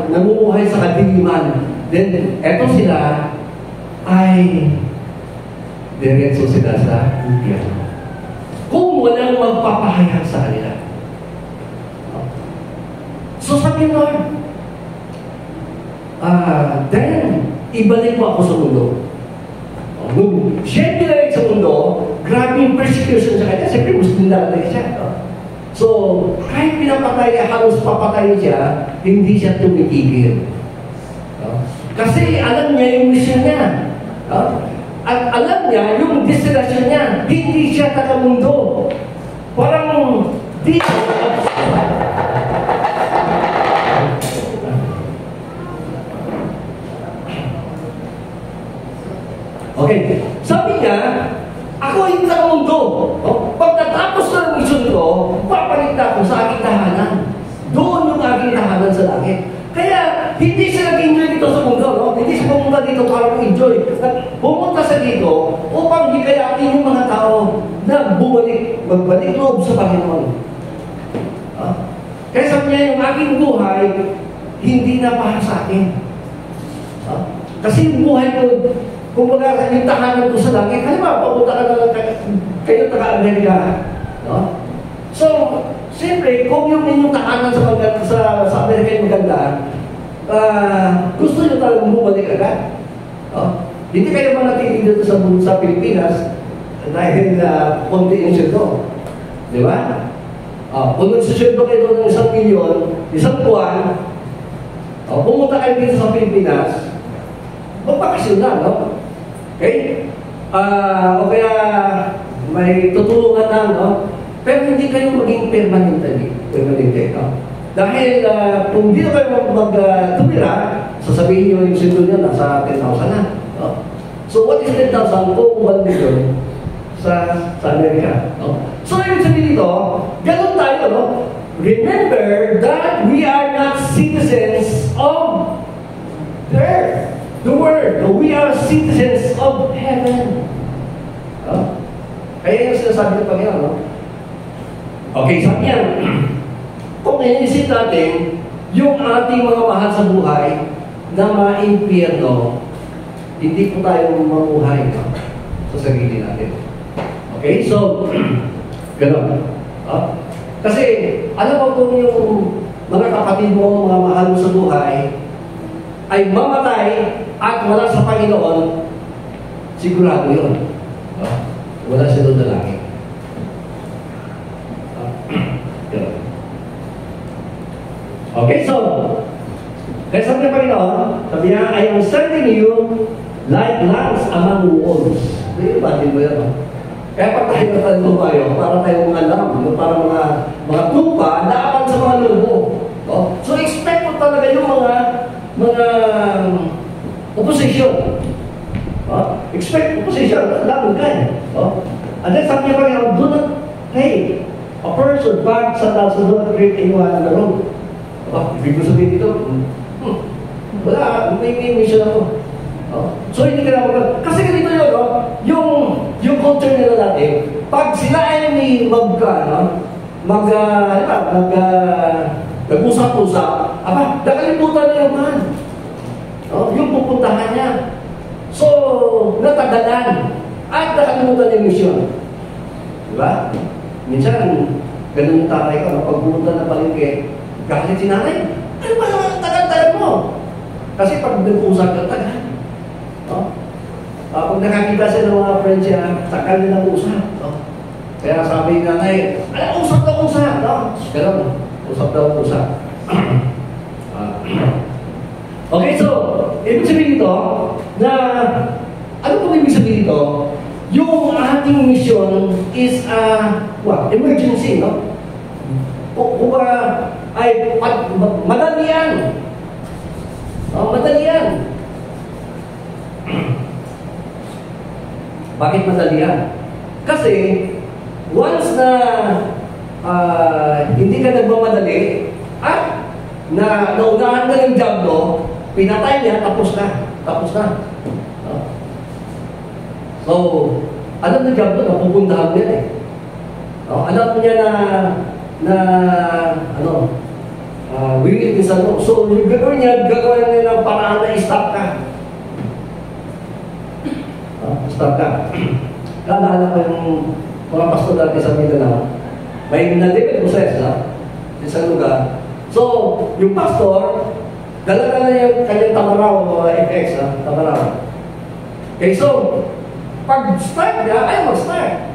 E: namumuhay sa kadiliman. Then, eto sila ay diretso sila sa impyerno. Kung walang magpapahayag sa kanila. So sabi ni Lord, then, ibalik mo ako sa mundo. Nung siya binalik sa mundo, grabe yung persecution sa kanya. Siyempre, Muslim na siya. So, kahit pinapatay, halos papatay siya, hindi siya tumigil. Kasi alam niya yung mission niya. At alam niya yung destination niya. Hindi siya taga-mundo. Parang dito. Okay. Sabi niya, ako hindi sa mundo. Pagkatapos ng mission ko, papalit ako sa aking tahanan. Doon yung aking tahanan sa langit. Kaya, hindi siya nag-enjoy dito sa mundo. No? Hindi siya pumunta dito para mag-enjoy. Pumunta siya dito upang hikayatin yung mga tao na magbalik loob sa Panginoon. Kaya sabi niya, yung aking buhay, hindi na para sa akin. Kasi yung buhay ko, kung baga yung tahanan ko sa langit, halimbawa, papunta ka na lang kayo taga-Amerika. No? So, siyempre, kung yung inyong tahanan sa Amerika yung maganda, gusto nyo talagang bumalik agad. No? Hindi kayo manatili dito sa Pilipinas dahil konti yung sweldo. Di ba? Kung nagsusweldo kayo doon ng 1 milyon, isang buwan, pumunta kayo dito sa Pilipinas, magpakasyon na, no? Okay? O kaya may tutulungan na, no? Pero hindi kayo maging permanente, no? Dahil kung hindi na kayo tumira, sasabihin nyo yung sweldo niya nasa 10,000 na. No? So what is 10,000? Kung 1 million sa Amerika. No? So ibig sabihin dito, ganun tayo, no? Remember that we are not citizens of the earth. The word, we are citizens of heaven. Kaya yung sinasabi ng Panginoon, no? Okay, sabi niya, kung inisip natin, yung ating mga mahal sa buhay na ma-impyerno, hindi po tayo mamuhay, no? Sa sarili natin. Okay, so, gano'n. Kasi, alam mo kung yung mga kapatid mo, mga mahal mo sa buhay, ay mamatay at wala sa Panginoon, sigurado yun. Wala siya doon na langit. Okay, so, kaya sabi ng Panginoon, sabi niya, I am sending you like lambs among wolves. Hindi ba, din mo yan, no? Kaya pag tayo natalong tayo, para tayo mga lamb, para mga tupa, naapan sa mga lobo. So, expect mo talaga yung mga opposition. Expect opposition. Laban ka eh. And then sabi niya pa, do not hate a person back sa do not greet anyone on the road. Ibig ko sabihin dito, wala, may mission ako. So hindi ka na kasi ganito yun, yung culture nila natin, pag sila ay may nag-usap-usap, nakalimutan na yung man. Yung pupuntahan niya. So, natagalan. At nakalimutan yung misyon. Diba? Minsan, ganun yung tatay ko, pagpunta na palengke, galit si nanay. Ano ba naman ang tagal-tagal mo? Kasi pag nag-usap ka, tagal. Pag nakakita siya ng mga friends niya, tagal na nag-usap. Kaya sabi ni nanay, usap daw usap. Ganun, usap daw usap. Okay, so, ibig sabihin dito, na, ano po ibig sabihin dito? Yung ating mission is emergency, no? Kung ay madali yan. Madali yan. Bakit madali yan? Kasi, once na hindi ka nagmamadali, at naunahan ka ng diablo, pinatay niya, tapos na. Tapos na. So, alam ng diablo na pupuntahan niya eh. Alam niya wiwitnessan mo. So, yung gagawin niya ng paraan na i-stop ka. Stop ka. Kaalala ko yung mga pastor dati sa Mindanao, may na-develop process sa isang lugar. So, yung pastor, dala na yung kanyang tamaraw o FX, tamaraw. Okay, so, pag-start niya, ayaw mag-start.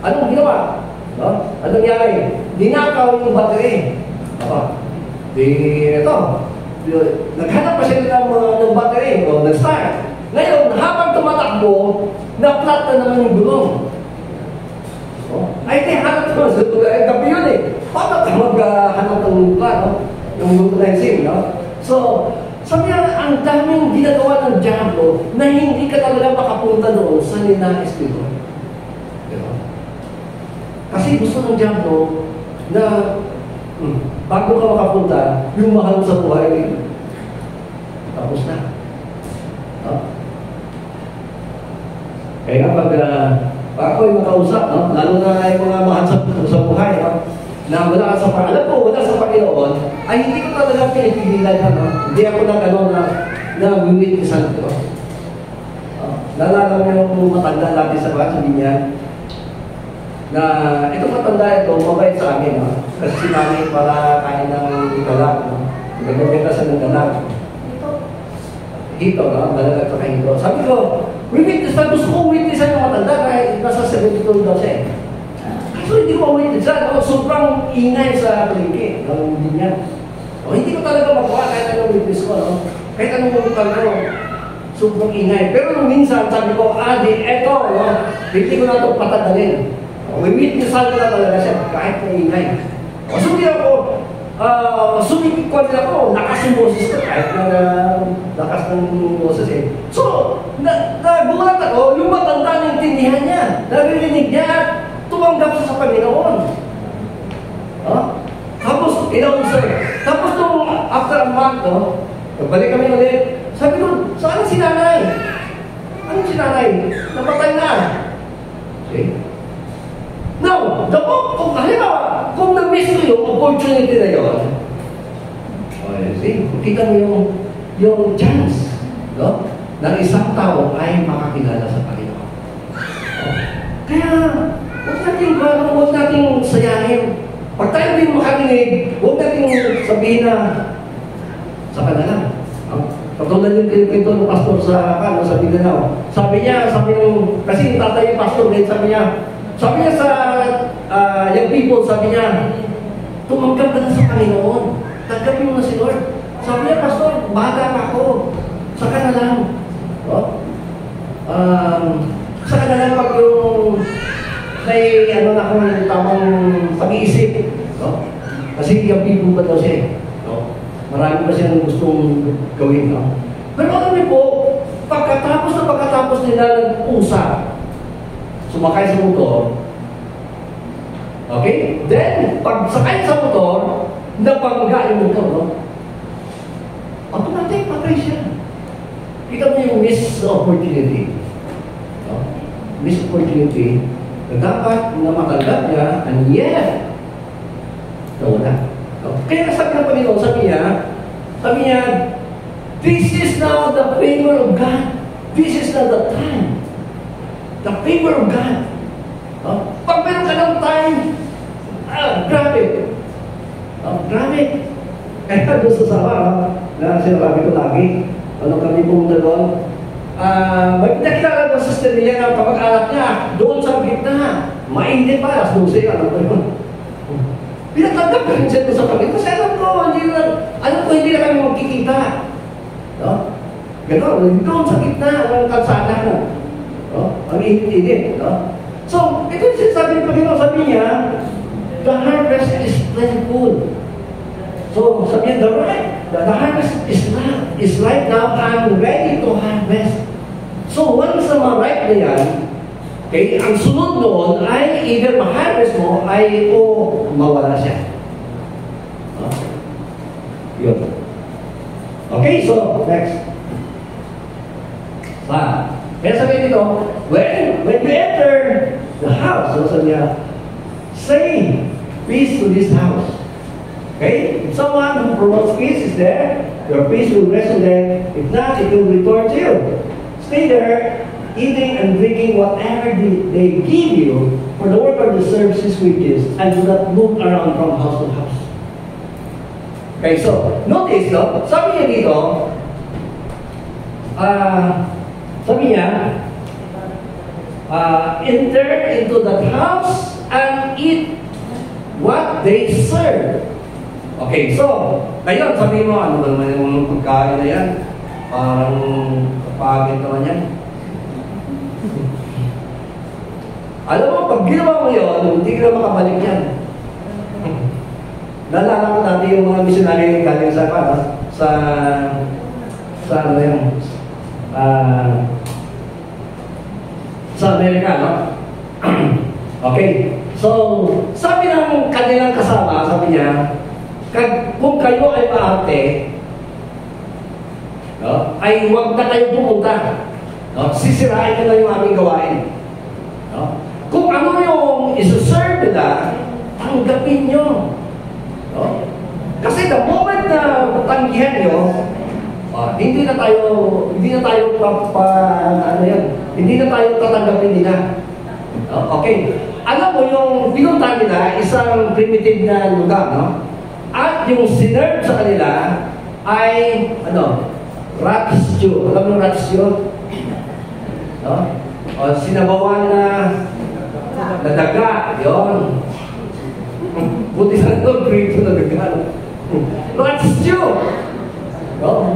E: Anong ginawa? Anong nangyari? Dinakaw yung battery. Naghanap pa siya ng battery, nag-start. Ngayon, habang tumatakbo, na-flat na naman yung gulong. Ay, hanap naman sa gabi yun eh. Paano ka maghanap ng plano? Yung motorizing, no? So, sabi niya, ang daming ginagawa ng diablo na hindi ka talaga makapunta doon sa ninais dito. Kasi gusto ng diablo na bago ka makapunta, yung mahal sa buhay, tapos na. Kaya pag ako'y makausap, lalo na yung mga mahal sa buhay, na wala sa alam ko, wala sa Panginoon, ay hindi ko talaga pinipigilan. Hindi ako na witnessan ko. Nalala mo yung matanda natin sa bahay, sabi niya, na itong matanda ito, mabait sa amin. Kasi sinabi para kain ng galak. Nagagawin sa ng galak. Hito, malalag ito kay hito. Sabi ko, gusto kong witnessan yung matanda kahit nasa 72 daw siya. So, hindi ko witnessan. Sobrang ingay sa palengke. Hindi niya. Hindi ko talaga magawa kahit anong witness ko. Kahit anong witness ko. Sobrang ingay. Pero nung minsan, sabi ko, eto, hindi ko na ito patadalin. May witnessan ko na talaga siya kahit na ingay. So, hindi ako, sumikip ko nila ko, lakas yung boses ko, kahit na lakas ng boses eh. So, nagulat ako, yung matanda ng tindihan niya, naririnig niya at tumanggap siya sa Panginoon. Tapos, inausap. Tapos nung after a month, nagbalik kami ulit, sabi ko, saan si nanay? Anong si nanay? Napatay na. See? Now, kung halimbawa, kung na-miss ko yung opportunity na yun, see, kita mo yung chance, ng isang tao ay makakilala sa Panginoon. Kaya, huwag nating sayahin. Pag tayo din makarinig, huwag nating sabihin na sa kanila. Katulad yung kinukwento ng pastor sa Mindanao. Sabi kasi yung tatay yung pastor din, sabi niya sa young people, sabi niya, tumanggap ka na sa Panginoon. Tanggapin mo na si Lord. Sabi niya, pastor, bata pa ako. Saka na lang. Saka na lang pag yung may na akong tamang pag-iisip. Kasi young people ba daw siya? Marami pa siyang gustong gawin. Pero alam niyo po, pagkatapos nila nag-usap, sumakay sa motor, okay? Then, pag sakay sa motor, napangga yung motor, automatic, patay siya. Kita mo yung missed opportunity. Missed opportunity na dapat na matanggap niya, and yet, Nawala. No? Kaya sabi ng Panginoon, sabi niya, this is now the favor of God. This is now the time. The favor of God. No? Pag meron ka ng time, grabe. Grabe. Kaya doon sa sama, na sinasabi ko lagi, kami pumunta doon, may pinakilala ng sister niya ng kapag-anak niya, doon sa gitna, mainit pa, alas 12, alam ko yun. Pinatanggap ka rin siya doon sa Panginoon. Kasi alam ko, hindi na kami magkikita. No? Gano'n, doon sa gitna, ang kalsada na. No? Ang init-init. No? So, ito yung sinasabi ng Panginoon, sabi niya, the harvest is plentiful. So, sabi niya, the harvest is right now, I'm ready to harvest. So, once na ma-ripe na yan, okay, ang sunod noon ay either ma-harvest mo ay mawala siya. Yun. Okay, so, next. Kaya sabi dito, when you enter the house, so sabi niya, say peace to this house. Okay? If someone who promotes peace is there, your peace will rest on them. If not, it will return to you. Stay there, eating and drinking whatever they give you for the work of the services which is, and do not move around from house to house. Okay, so, notice, no? Sabi niya dito, sabi niya, enter into that house and eat what they serve. Okay, so, ngayon, sabi mo, ano ba naman yung pagkain na yan? Parang kapagin naman yan. Alam mo, pag ginawa mo yun, hindi ka na makabalik yan. Nalala ko dati yung mga missionary galing sa ano yan, sa Amerika, no? Okay, so, sabi ng kanilang kasama, sabi niya, kung kayo ay maarte, no, ay huwag na kayo pumunta. No? Sisirain nyo na yung aming gawain. No? Kung ano yung isuserve nila, tanggapin nyo. No? Kasi the moment na tanggihan nyo, hindi na tayo hindi na tayo tatanggapin nila. No? Okay. Alam mo yung pinuntahan nila, isang primitive na lugar, no? At yung sinerve sa kanila ay, rat stew. Alam mo rat stew? No? O, sinabawan na daga. Yun. Buti sa ito, prito na daga. Rat stew. No?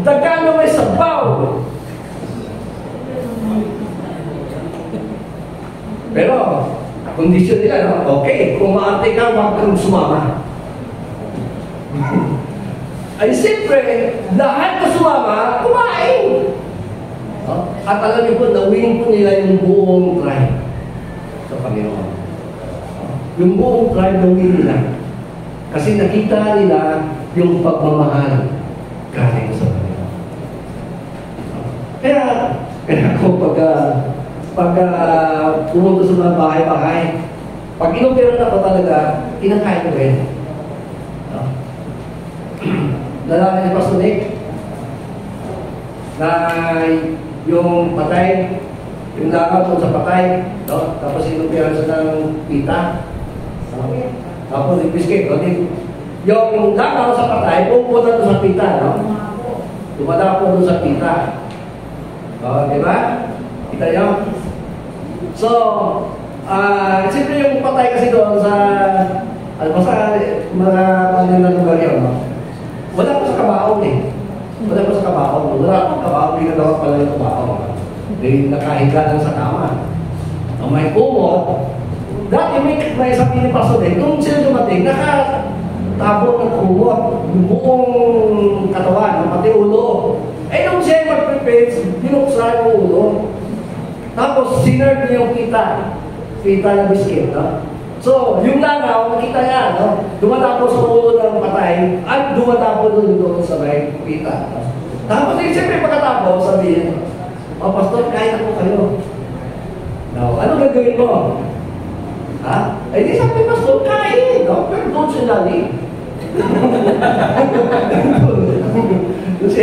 E: Daga na may sabaw. Pero, kondisyon nila, no? Okay, kung maarte ka, huwag kang sumama. Ay siyempre, lahat na sumama, kumain. At alam niyo po, nawin po nila yung buong tribe sa Panginoon. Yung buong tribe nawin nila. Kasi nakita nila yung pagmamahal galing sa Panginoon. Kaya ako pag pumunta sa mga bahay-bahay, pag inupiran ako talaga, kinakain ko rin. Lalaki ni Pastor Nick na yung patay, yung lakaw sa patay, no? Tapos inupiran sa ng pita, tapos yung biscuit, no? Yung lakaw sa patay, pupunta doon sa pita, no? Dumadapo doon sa pita. Diba? Kita nyo? So, siyempre yung patay kasi doon sa mga kanilang lugar yun, no? Wala ko sa kabaong eh. Wala ko sa kabaong. Wala ko kabaong, hindi na dapat pala yung kabaong. Dahil nakahiga lang sa kama. May kumot. Dati may sabi ni Pastor din, nung sila dumating, nakatabot ng kumot. Yung buong katawan, pati ulo. Eh nung siya mag-prepare, binuksan yung ulo. Tapos sinerve niya yung pita na biscuit, no? So, yung langaw, nakita niya, no? Dumatapo sa ulo ng patay at dumatapo doon sa may pita. Tapos, siyempre pagkatapos, sabihin, Pastor, kahit ako kayo. Now, ano gagawin mo? Ha? Eh di sabi pastor, kain, no? Pero doon sila Kasi,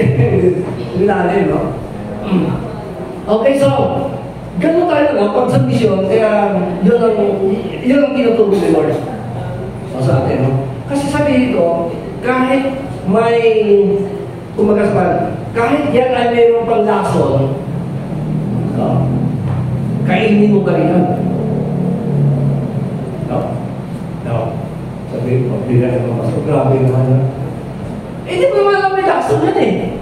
E: nilalim, no? Okay, so, ganun tayo na, pag sa mission, kaya yun ang tinutulong ni Lord sa atin, no? Kasi sabi dito, kahit may, kahit yan ay mayroong pang lason, no? Kainin mo pa rin yan. No? No. Sabi ko, bigyan ko, mas grabe naman. Eh, di ba naman may lason yan eh?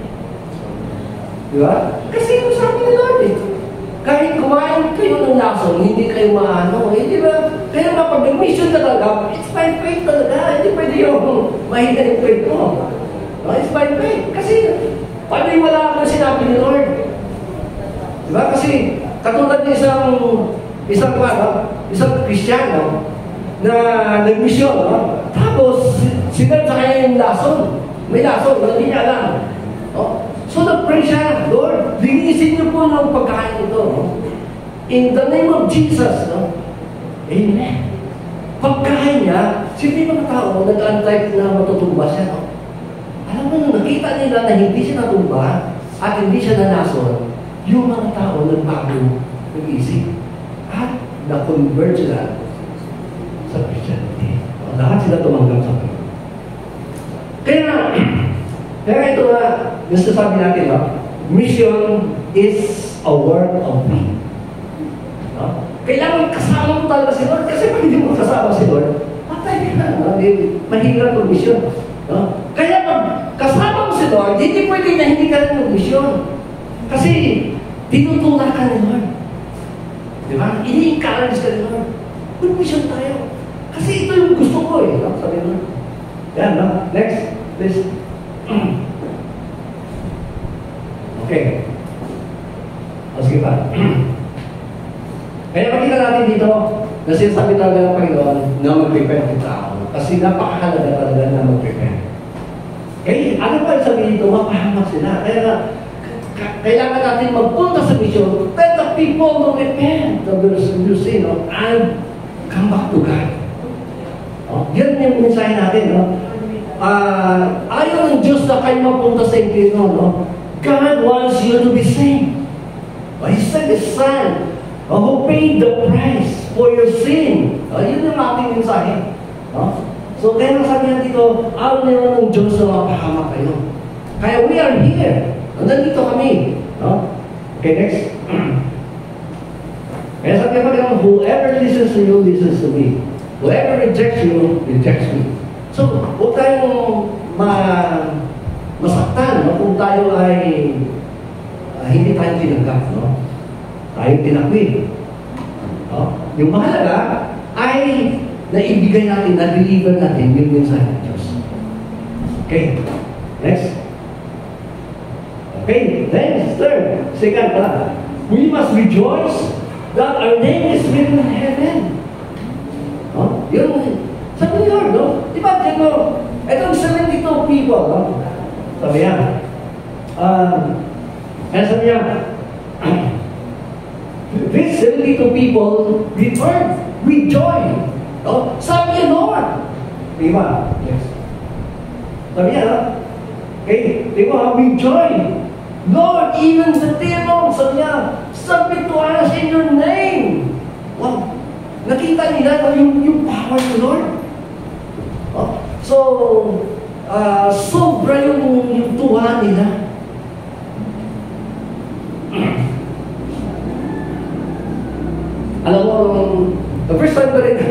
E: Di ba? Kasi yung sabi ni Lord eh. Kahit kumain kayo ng lason, hindi kayo maano. Eh, di ba? Kaya nga pag mission ka talaga, it's by faith talaga. Hindi pwede yung mahina yung faith mo. No? It's by faith. Kasi, paano yung wala akong sinabi ni Lord? Di ba? Kasi, katulad ng isang Kristiyano na nag-mission, no? Tapos, sinad sa kanya yung lason. May lason, hindi niya alam. No? So, nag-pray siya, Lord, linisin niyo po ng pagkain ito. No? In the name of Jesus, no? Amen. Pagkain niya, sino yung mga tao nag-antay na matutumba siya, no? Alam mo, nakita nila na hindi siya natumba at hindi siya nanason, yung mga tao nagbago nag-isip at na-convert sila sa Christianity. Lahat sila tumanggap sa Panginoon. Kaya ito na, gusto sabi natin, no? Mission is a work of faith. No? Kailangan kasama mo talaga si Lord kasi pag hindi mo kasama si Lord, patay ka na. No? Mahirap ang mission. No? Kaya pag kasama mo si Lord, hindi pwede na hindi ka rin mag-mission. Kasi tinutulak ka ni Lord. Di ba? Ini-encourage ka ni Lord. Mag-mission tayo. Kasi ito yung gusto ko eh. No? Sabi mo. Yan, no? Next, please. Okay. O sige pa. Kaya makita natin dito na sinasabi talaga ng Panginoon na mag-prepare ng tao. Kasi napakahalaga talaga na mag-prepare. Eh, ano pa sabihin dito? Mapahamak sila. Kaya kailangan natin magpunta sa mission. Let the people will repent. You see, no? And come back to God. No? Yan yung mensahe natin, no? Ayaw ng Diyos na kayo mapunta sa impyerno, no? God wants you to be saved. He sent His Son who paid the price for your sin. Yun yung ating mensahe. No? So, kaya nasabihan dito, ayaw nila ng Diyos na mapahamak kayo. Kaya we are here. Nandito kami. No? Okay, next. Kaya sabi ko lang, whoever listens to you, listens to me. Whoever rejects you, rejects me. So, huwag tayong masaktan, no? Kung tayo ay hindi tayo tinanggap, no? Tayo tinakwil. No? Yung mahalaga ay naibigay natin, na-deliver natin yung mensahe ng Diyos. Okay. Next. Okay. Then, third. Second pala. We must rejoice that our name is written in heaven. No? Yun. Sabi ni Lord, no? Diba, dyan mo, itong 72 people, no? Sabi niya, kaya sabi niya, these 72 people returned with joy. No? Sabi niya, Lord. Diba? Yes. Sabi niya, no? Okay, diba, with joy. Lord, even the demons, sabi niya, submit to us in your name. Wow. Nakita nila yung power ng Lord. Oh. So, sobra yung tuwa nila. Alam mo, the first time ko rin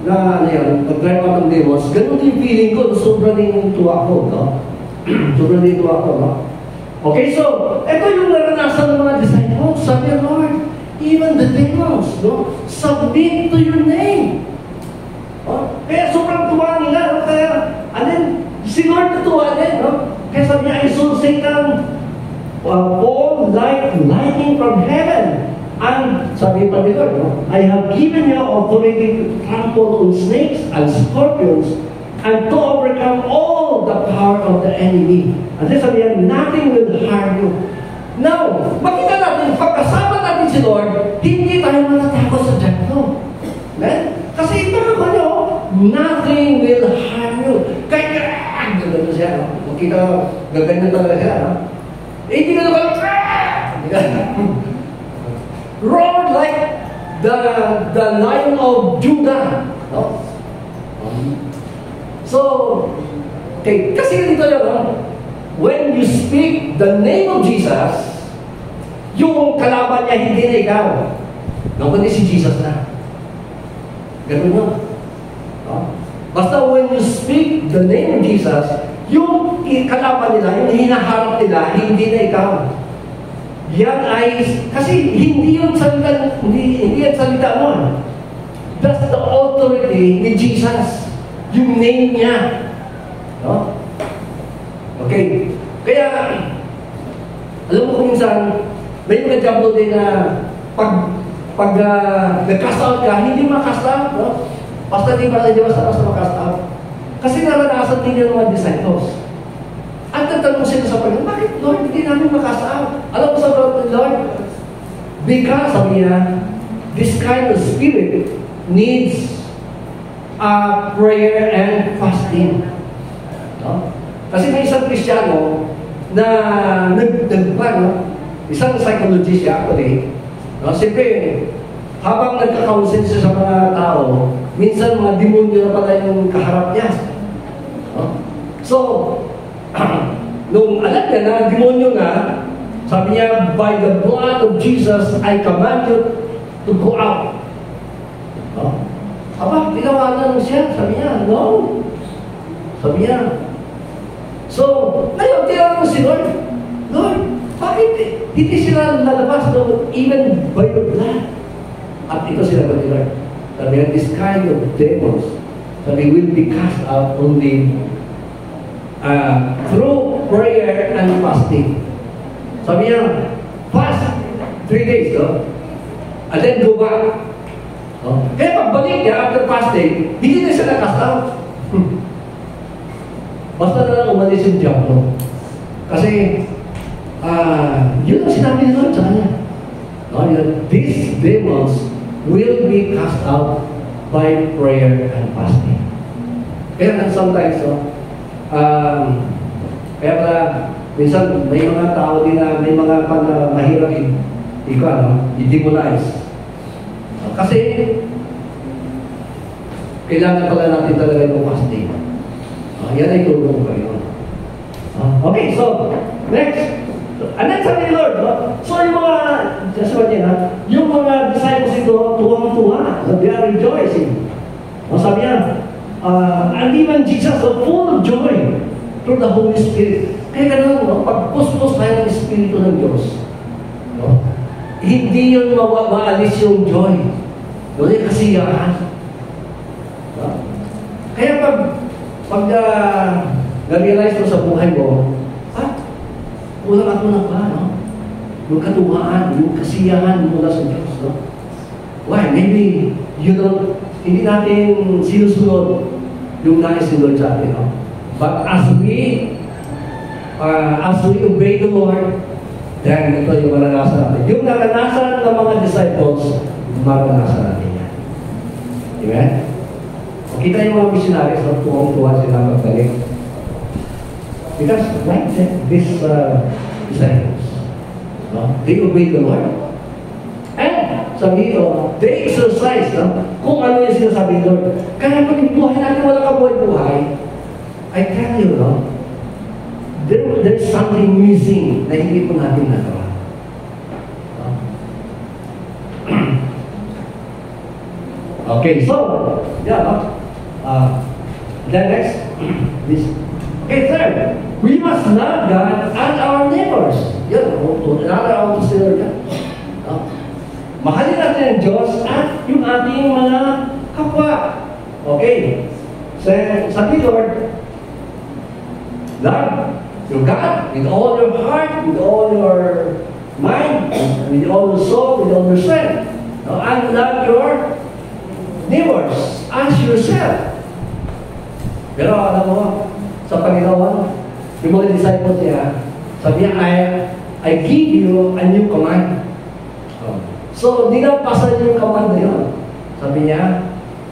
E: nag-drive out ng demos, ganun yung feeling ko, sobra din yung tuwa ko, no? Sobra din yung tuwa ko, no? Okay, so, ito yung naranasan ng mga disciples. Sabi ng Lord, even the demons, no? Submit to your name. Oh, kaya sobrang tuwa nila, no? Kaya, si Lord natuwa din, no? Kaya sabi niya, I saw Satan fall like lightning from heaven. And sabi pa ni Lord, no? I have given you authority to trample on snakes and scorpions and to overcome all the power of the enemy. And then sabi niya, nothing will harm you. Now, makita natin, pagkasama natin si Lord, hindi tayo matatakot sa dyan, no? Kasi ito naman nyo, nothing will harm you. Kaya, gano'n siya, no? Makita, gaganyan talaga siya, no? Eh, hindi ka naman, roar like the lion of Judah, no? So, okay, kasi dito yun, no? When you speak the name of Jesus, yung kalaban niya hindi na ikaw. No, kundi si Jesus na. Ganun yun. No? Basta when you speak the name of Jesus, yung kalaban nila, yung hinaharap nila, hindi na ikaw. Yan ay, kasi hindi yung salita, hindi yung salita mo. That's the authority ni Jesus. Yung name niya. No? Okay. Kaya, alam mo kung minsan, may mga jablo din na pag nag-cast out ka, hindi ma-cast out, no? Basta di basta ma-cast out. Kasi naranasan din yung mga disciples. At nagtanong sila sa Panginoon, bakit Lord, hindi namin ma-cast out? Alam mo sa Lord, because sabi niya, this kind of spirit needs prayer and fasting. No? Kasi may isang Kristiyano na isang psychologist siya actually. No? Siyempre, habang nagka-counsel siya sa mga tao, minsan mga demonyo na pala yung kaharap niya. No? So, nung alam niya na demonyo nga, sabi niya, by the blood of Jesus, I command you to go out. No? Aba, tinawanan mo siya. Sabi niya, no. Sabi niya. So, ngayon, tinawanan mo si Lord. Lord, bakit hindi sila lalabas no, even by your blood? At ito sila ba ni Lord? Sabi niya, this kind of demons, sabi, will be cast out only through prayer and fasting. Sabi niya, fast 3 days, no? And then go back. No? Kaya pagbalik niya after fasting, hindi na siya na-cast out. Basta na lang umalis yung diablo. Kasi, yun ang sinabi ni Lord sa kanya. No? These demons will be cast out by prayer and fasting. Kaya sometimes, no? Kaya pala, minsan may mga tao din na may mga mahirap i-demonize. Kasi, kailangan pala natin talaga yung fasting. Yan ay tulong ko yun. Okay, so, next. And then sabi ni Lord, no? So yung mga, sabi niya, yung mga disciples ito, tuwang-tuwa. They are rejoicing. Sabi niya, and even Jesus was full of joy through the Holy Spirit. Kaya ganun, no? Pag-puspos tayo ng Espiritu ng Diyos, no? Hindi yun maalis yung joy. Wala yung kasiyahan. No? Kaya pag na-realize mo sa buhay mo, kulang ako na ba, no? Yung katuwaan, yung kasiyahan mula sa Diyos, no? Why? Maybe, hindi natin sinusunod yung nais ni Lord sa atin, no? But as we obey the Lord, then ito yung maranasan natin. Yung naranasan ng mga disciples, maranasan natin yan. Amen? Kita yung mga missionaries na tuwang-tuwa sila magbalik. Because like this disciples, no? They obey the Lord. And sabi ito, they exercise, no? Kung ano yung sinasabi ng Lord. Kaya pag yung buhay natin wala ka buhay-buhay, I tell you, no? There's something missing na hindi po natin nagawa. No? Okay, so, yeah, no? Then next, this. Okay, third, we must love God and our neighbors. Yan, another out to say God. Mahalin natin ang Diyos at yung ating mga kapwa. Okay. Sabi Lord, love your God with all your heart, with all your mind, with all your soul, with all your strength. And love your neighbors as yourself. Pero alam mo, sa Panginoon, yung mga disciples niya, sabi niya, I give you a new command. So, hindi na pasan yung command na yun. Sabi niya,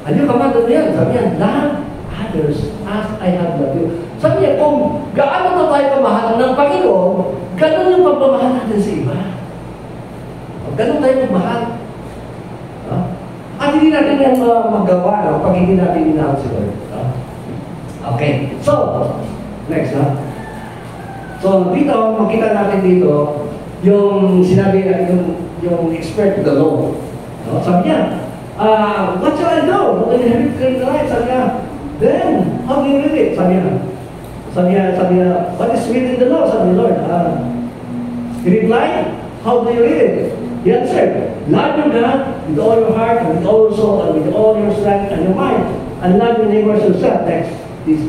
E: Ano yung command na yan? Sabi niya, love others as I have loved you. Sabi niya, kung gaano na tayo kamahal ng Panginoon, ganun yung pagmamahal natin sa iba. Ganun tayo magmahal. At hindi natin yan magawa pag hindi natin minahal si Lord. Okay. So, next na. So, dito, makita natin dito yung sinabi, yung expert of the law. Sabi niya, what shall I do? What will I read the right? Sabi niya, then, how do you read it? Sabi niya, what is written in the law? Sabi niya, Lord, he replied, how do you read it? He answered, love your God with all your heart, and with all your soul, and with all your strength and your mind, and love your neighbor as yourself. Next, this.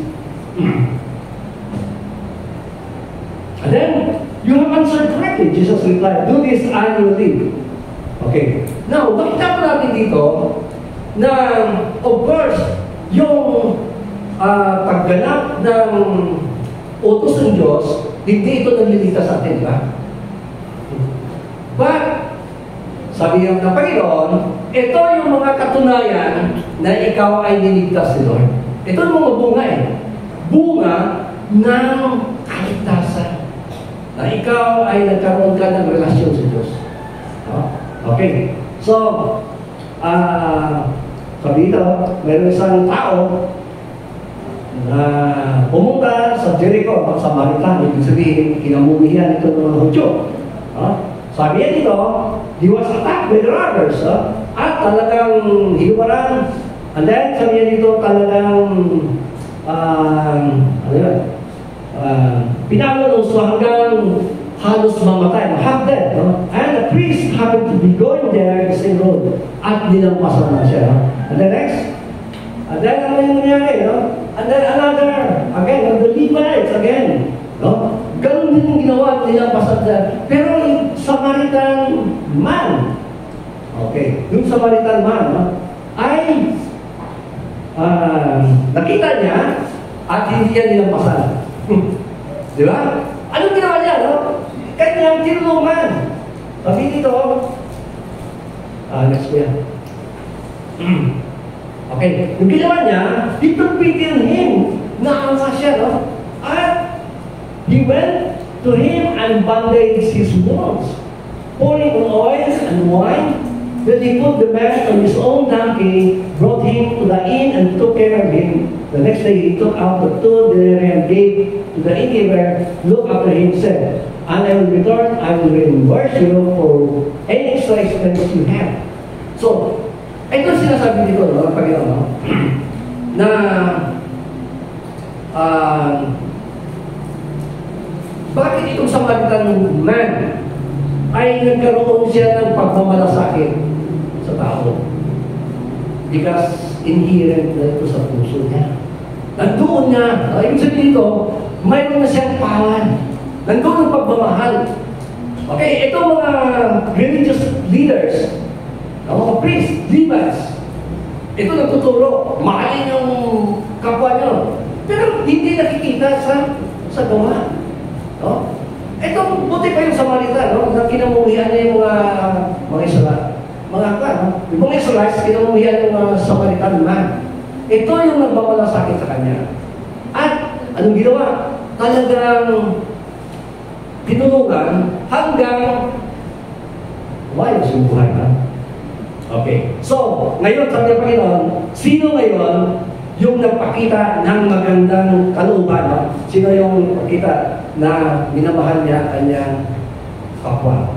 E: And then, you have answered correctly. Jesus replied, do this and you will live. Okay. Now, makita po natin dito na, of course, yung pagganap ng utos ng Diyos, hindi ito nagliligtas sa atin, ba? But, sabi ng Panginoon, ito yung mga katunayan na ikaw ay niligtas ni Lord. Ito yung mga bunga bunga ng kaligtasan. Na ikaw ay nagkaroon ka ng relasyon sa Diyos. Okay. So, sabi dito, mayroon isang tao na pumunta sa Jericho, sa Samaritan, ibig sabihin, kinamuhihan ito ng mga Hudyo. Sabi niya dito, he was attacked by the robbers. At talagang hinuwaran. And then, sabi niya dito, talagang pinalo ng uso hanggang halos mamatay, half dead. And the priest happened to be going there the same road. At nilampasan na siya. And then next, and then ano yung nangyari? And then another, again, the Levites again. Ganun din yung ginawa nila pasada. Pero yung Samaritan man, okay, yung Samaritan man, ay nakita niya at hindi niya nilampasan. Di ba? Anong ginawa niya, kanyang tinulungan. Sabi dito, next po yan. Okay, yung ginawa niya, he took pity on him. Naawa siya, At he went to him and bandaged his wounds, pouring on oil and wine. Then he put the man on his own donkey, brought him to the inn, and took care of him. The next day he took out the 2 denarii and gave to the innkeeper, looked after him, said, and I will return, I will reimburse you for any extra expense you have. So, ito sinasabi dito, ng Panginoon, na bakit itong Samaritan man ay nagkaroon siya ng pagmamalasakit sa tao? Because inherent na ito sa puso niya. Nandoon niya, ibig sabihin dito, mayroon na siyang pawan. Nandoon ang pagmamahal. Okay, ito mga religious leaders, mga priests, Levites, ito nagtuturo, mahalin yung kapwa niyo. Pero hindi nakikita sa gawa. Ito, buti pa yung Samaritan, na kinamuhian niya yung mga Israel. Yung mga Israelites, kinamuhian yung mga Samaritan man. Ito yung nagmamalasakit sa kanya. At, anong ginawa? Talagang tinulungan hanggang umayos yung buhay na. Okay. So, ngayon, sabi ng Panginoon, sino ngayon yung nagpakita ng magandang kalooban? Sino yung nagpakita na minamahal niya kanyang kapwa?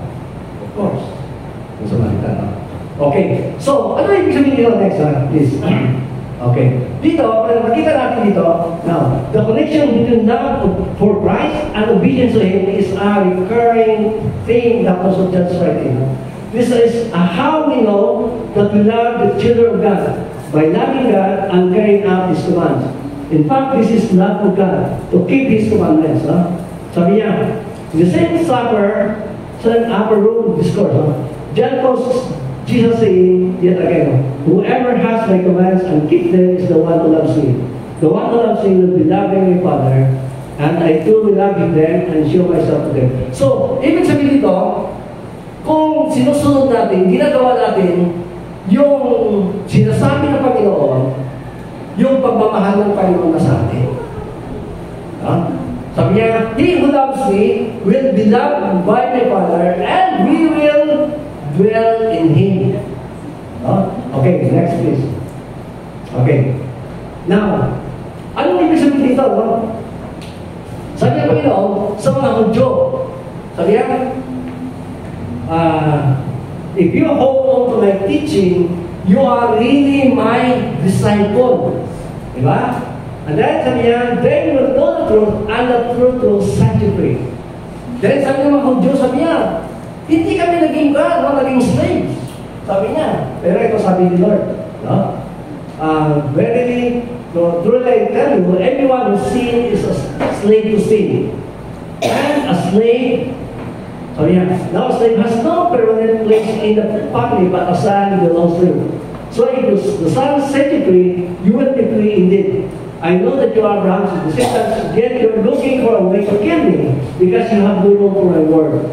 E: Of course, yung Samaritan. Okay. So, ano yung ibig sabihin nito next? Please. Okay. Dito, makita natin dito, now, the connection between love for Christ and obedience to Him is a recurring theme that was just writing. This is how we know that we love the children of God, by loving God and carrying out His commands. In fact, this is love of God, to keep His commandments. Sabi niya, the same supper, sa upper room discourse, John quotes Jesus saying, yet again, whoever has my commands and keeps them is the one who loves me. The one who loves me will be loving my Father, and I too will love them and show myself to them. So, ibig sabihin dito, kung sinusunod natin, ginagawa natin yung sinasabi ng Panginoon, yung pagmamahal ng Panginoon na sa atin. Sabi niya, He who loves me will be loved by my Father, and we will dwell in Him. Okay, next please. Okay. Now, anong ibig sabihin dito? Sabi ng Panginoon sa mga Hudyo, sabi niya, if you hold on to my teaching, you are really my disciple. Diba? And then sabi niya, then you will know the truth, and the truth will set you free. Then sabi ng mga Hudyo, sabi niya, hindi kami naging God, naging slaves. Sabi niya, pero ito sabi ni Lord, no? Verily, truly I tell you, everyone who sins is a slave to sin. And a slave, now a slave has no permanent place in the family, but a son belongs to him. So if the son set you free, you will be free indeed. I know that you are Abraham's descendants, yet you are looking for a way to kill me, because you have no room for my word.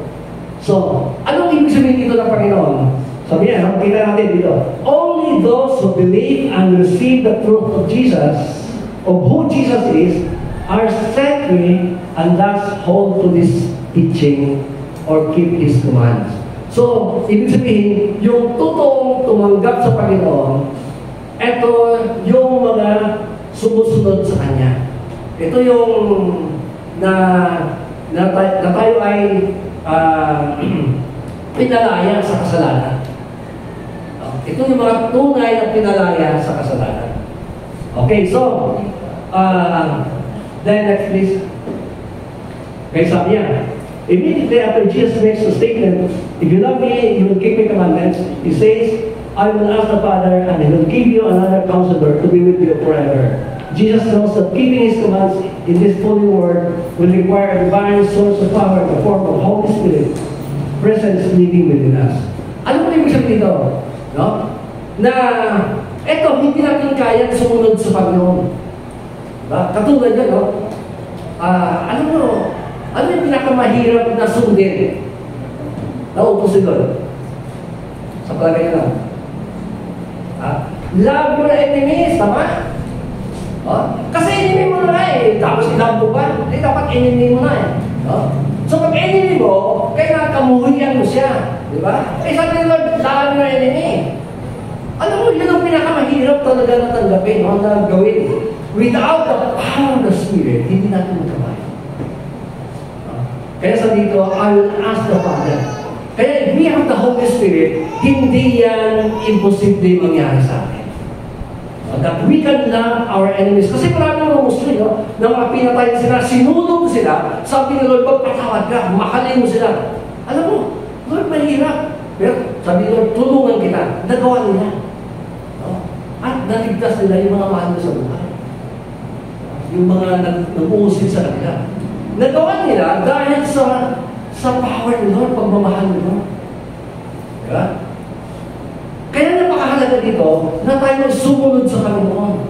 E: So, anong ibig sabihin dito ng Panginoon? Sabi niya, kita natin dito. Only those who believe and receive the truth of Jesus, of who Jesus is, are set free and thus hold to this teaching or keep His commands. So, ibig sabihin, yung totoong tumanggap sa Panginoon, ito yung mga sumusunod sa Kanya. Ito yung na tayo ay pinalaya sa kasalanan. Ito yung mga tunay na pinalaya sa kasalanan. Okay, so, then next please. Okay, sabi niya, immediately after Jesus makes the statement, if you love me, you will keep my commandments. He says, I will ask the Father, and He will give you another counselor to be with you forever. Jesus knows that keeping His commands in this holy word will require a divine source of power in the form of Holy Spirit, presence living within us. Ano po ibig sabihin dito? No? Na eto, hindi natin kaya sumunod sa Panginoon. Katulad yan, no? Ano yung pinakamahirap na sundin? Nauupusin doon. Sa palagay lang. Love your enemies, tama? Kasi enemy mo na tapos ilove mo ba? Dapat enemy mo na So pag enemy mo, kailangan kamuhiyan mo siya. Di ba? Sabi ni Lord, love your enemy. Alam mo, yun ang pinakamahirap talaga na tanggapin, na gawin. Without the power of the Spirit, hindi natin magkabay. Kaya sa dito, I will ask the Father. Kaya if we have the Holy Spirit, hindi yan imposible mangyari sa atin. That we can love our enemies. Kasi marami mga Muslim, na mga pinatay sila, sinulog sila, sabi ni Lord, pagpatawad ka, mahalin mo sila. Alam mo, Lord, mahirap. Pero sabi ni Lord, tulungan kita. Nagawa nila. At naligtas nila yung mga mahal sa buhay. Yung mga nag-uusip sa kanila. Nagawa nila dahil sa power ni Lord, pagmamahal ni Lord. Diba? Kaya napakahalaga dito na tayo sumunod sa Panginoon.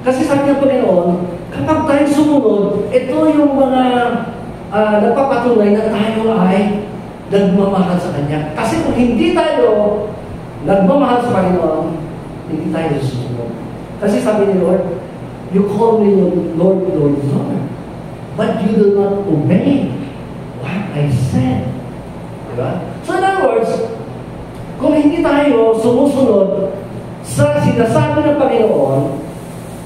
E: Kasi sabi ng Panginoon, kapag tayo sumunod, ito yung mga nagpapatunay na tayo ay nagmamahal sa Kanya. Kasi kung hindi tayo nagmamahal sa Panginoon, hindi tayo susunod. Kasi sabi ni Lord, you call me Lord, Lord, Lord, but you do not obey what I said. Diba? So in other words, kung hindi tayo sumusunod sa sinasabi ng Panginoon,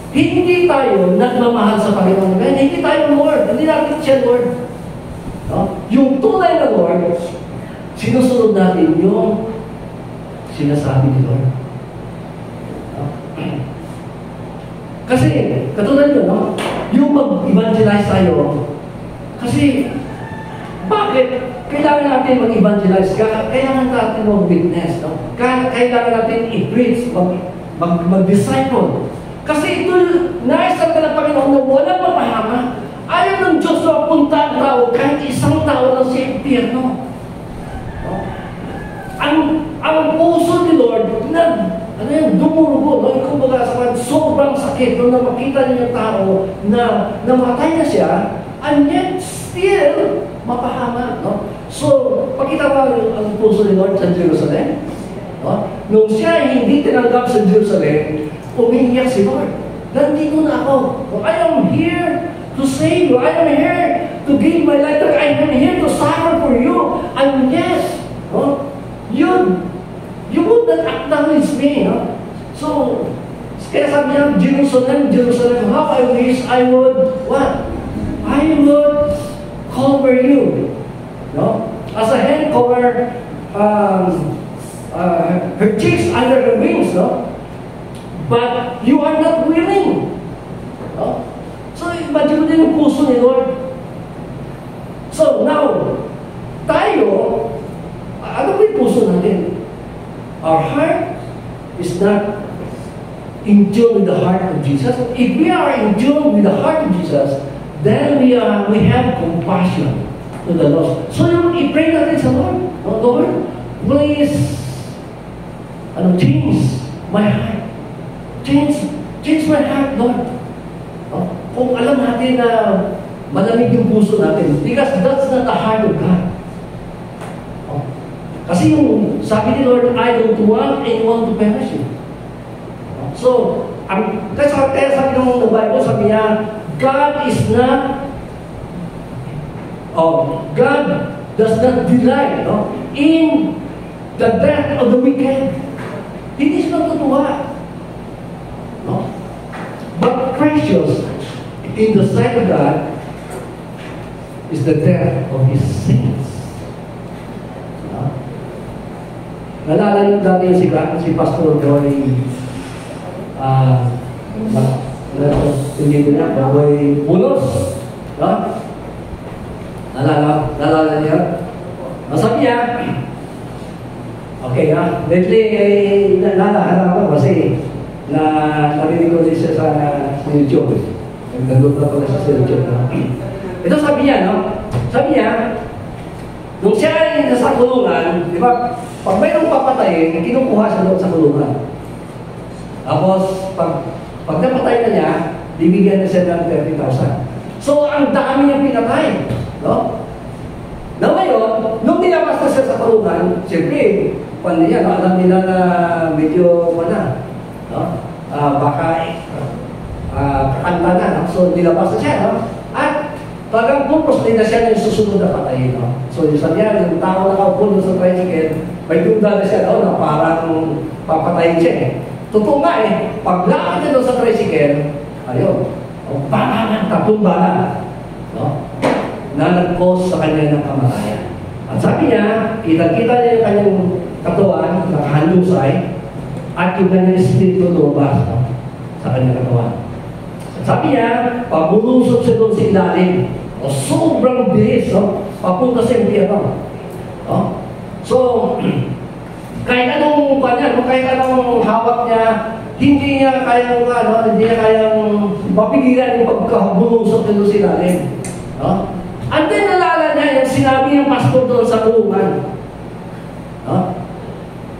E: hindi tayo nagmamahal sa Panginoon. Hindi tayo Lord. Hindi natin siya Lord. No? Yung tunay na Lord, sinusunod natin yung sinasabi ni Lord. No? Kasi, katulad yun, no? Yung mag-evangelize tayo, kasi, bakit? Kailangan natin mag-evangelize. Kailangan natin mag-witness. No? Kailangan natin i-preach, mag-disciple. Kasi ito, naisal ka ng Panginoon na walang mapahama. Ayaw ng Diyos na mapunta ang tao, kahit isang tao lang sa impyerno. No? Ang puso ni Lord, dumurugo. No? Kumbaga sa sobrang sakit no? Na makita niya yung tao na namatay na siya, and yet still mapahama. No? So, pakita mo ang puso ni Lord sa Jerusalem. No? Nung siya hindi tinanggap sa Jerusalem, umiiyak si Lord. Nandito na ako. I am here to save you. I am here to give my life. I am here to suffer for you. And yes, no? You would not acknowledge me. No? So, kaya sabi niya, Jerusalem, Jerusalem, how I wish I would, what? I would cover you. No? As a hen cover her cheeks under her wings, no? But you are not willing. No? So, imagine mo din yung puso ni Lord. So, now, tayo, ano ba yung puso natin? Our heart is not in tune with the heart of Jesus. If we are in tune with the heart of Jesus, then we have compassion to the lost. So, yung i-pray natin sa Lord, oh, Lord, please, change my heart. Change my heart, Lord. Oh, kung alam natin na malamig yung puso natin, because that's not the heart of God. Oh, kasi yung sabi ni Lord, I don't want anyone to perish. So, kaya sabi ng Bible, sabi niya, God does not delight in the death of the wicked. Hindi siya natutuwa. No? But precious in the sight of God is the death of His saints. No? Nalala niyo dati si Pastor Joy, hindi ko na, Baboy Pulos. No? Nalala niya? Sabi niya, okay lately, nalala ko kasi narinig ko din siya sa YouTube. Nandun na pala siya sa YouTube. Ito sabi niya, no? Sabi niya, nung siya ay nasa kulungan, di ba, pag mayroong papatayin, kinukuha siya doon sa kulungan. Tapos, pag napatay na niya, bibigyan na siya ng 30,000. So, ang dami niyang pinatay. No? Na ngayon, nung nilabas na siya sa kulungan, siyempre, paano niya, no? Alam nila na medyo, no? Baka, kakanta na, no? So, nilabas na siya, no? At, talagang purpose din na siya yung susunod na patayin, no? So, yung sabi niya, yung tao na nakaupo sa tricycle, may duda na siya, no? Na parang papatayin siya, eh. Totoo nga, eh. Paglakad niya doon sa tricycle, ayun, bangan, tatlong bala, no? Na nag-cause sa kanya ng kamatayan. At sabi niya, kita-kita niya yung kanyang katawan, nakahandusay, at yung kanyang espiritu lumabas, no? Sa kanyang katawan. At sabi niya, pabulusot siya doon sa ilalim. O sobrang bilis, no? Papunta sa impyerno. No? So, kahit anong hawak niya, hindi niya kayang mapigilan yung pagkabulusot niya doon sa ilalim. No? And then nalala niya yung sinabi ng pastor doon sa kulungan. No?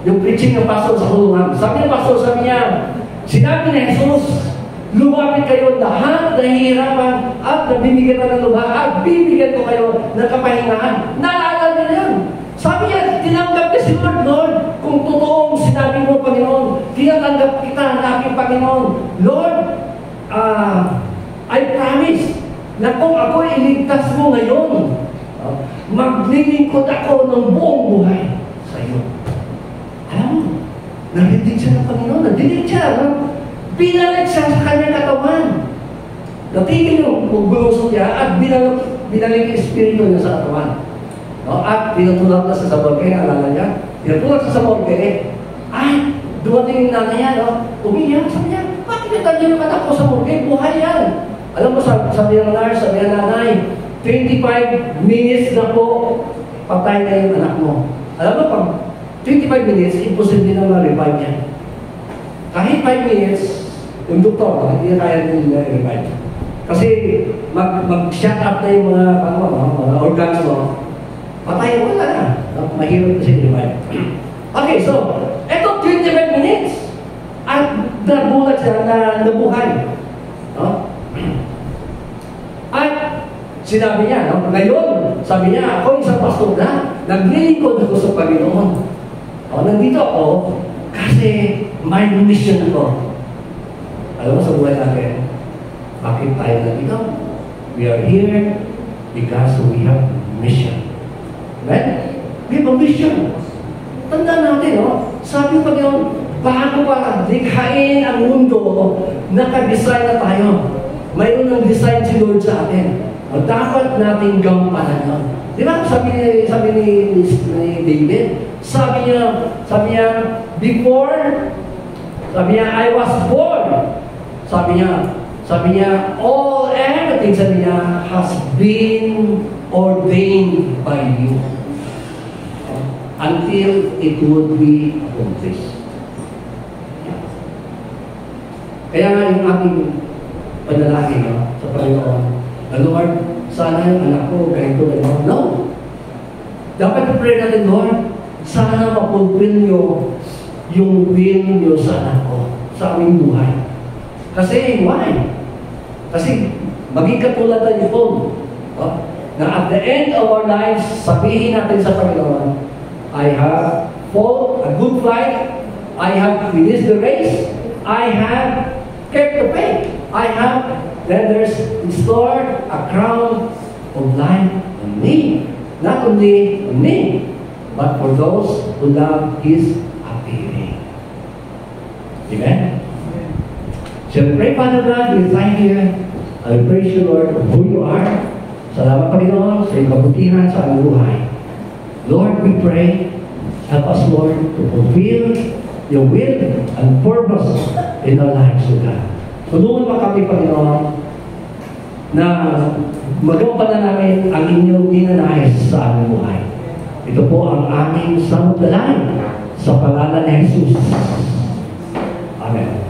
E: Yung preaching ng pastor sa kulungan. Sabi ng pastor, sabi niya, sinabi ni Jesus, lumapit kayo lahat na hihirapan at nabibigyan na ng luha at bibigyan ko kayo ng kapahingahan. Naalala niya yun. Sabi niya, tinanggap niya si Lord, kung totoong sinabi mo, Panginoon, tinatanggap kita ng aking Panginoon. Lord, I promise na kung ako iligtas mo ngayon, maglilingkod ako ng buong buhay sa iyo. Alam mo, narinig siya ng Panginoon, narinig siya, pinalik siya sa kanyang katawan. Natigil yung bulusok niya at binalik yung espiritu niya sa katawan. No? At pinatulak na sa morgue, alala niya, pinatulak sa morgue, ay, dumating yung nanay niya, no? Umiyak, sabi niya, bakit natanggil naman ako sa morgue? Buhay yan. Alam mo, sabi ng nurse, sabi ng nanay, 25 minutes na po, patay na yung anak mo. Alam mo, pag 25 minutes, imposible na ma-revive niya. Kahit 5 minutes, yung doktor, hindi na kaya nila i-revive. Kasi mag-shut up na yung mga organs mo, patay mo na. Mahirap na siya i-revive. Okay, so, eto 25 minutes, at nabulat siya na nabuhay. No? At sinabi niya, no? Ngayon, sabi niya, ako isang pastor na, naglilingkod ako sa Panginoon. Nandito ako kasi may mission ko. Alam mo sa buhay natin, bakit tayo nandito? We are here because we have mission. Amen? We have a mission. Tandaan natin, sabi pa ngayon, bago pa likhain ang mundo, naka-design na tayo. Mayroon ng design si Lord sa atin. Dapat natin gampanan yun. Di ba? Sabi ni David, sabi niya, before, I was born. Sabi niya, everything, sabi niya, has been ordained by you. Until it would be accomplished. Kaya nga yung ating panalangin sa Panginoon, Lord, sana yung anak ko, ganito. No. Dapat i-pray natin, Lord, sana mapulpil nyo yung will nyo sa anak ko, sa aming buhay. Kasi, why? Kasi, maging katulad na ito, na at the end of our lives, sabihin natin sa Panginoon, I have fought a good fight, I have finished the race, I have kept the faith, then there's restored a crown of life on me. Not only on me, but for those who love His appearing. Amen? So pray, Father God, we thank you. I praise you, Lord, for who you are. Salamat, Panginoon, sa iyong kabutihan sa aming buhay. Lord, we pray, help us, Lord, to fulfill your will and purpose in our lives, O God. Tulungan pa kami, Panginoon, na magampanan namin ang inyong ninanais sa aming buhay. Ito po ang aming samudalain sa pangalan ni Jesus. Amen.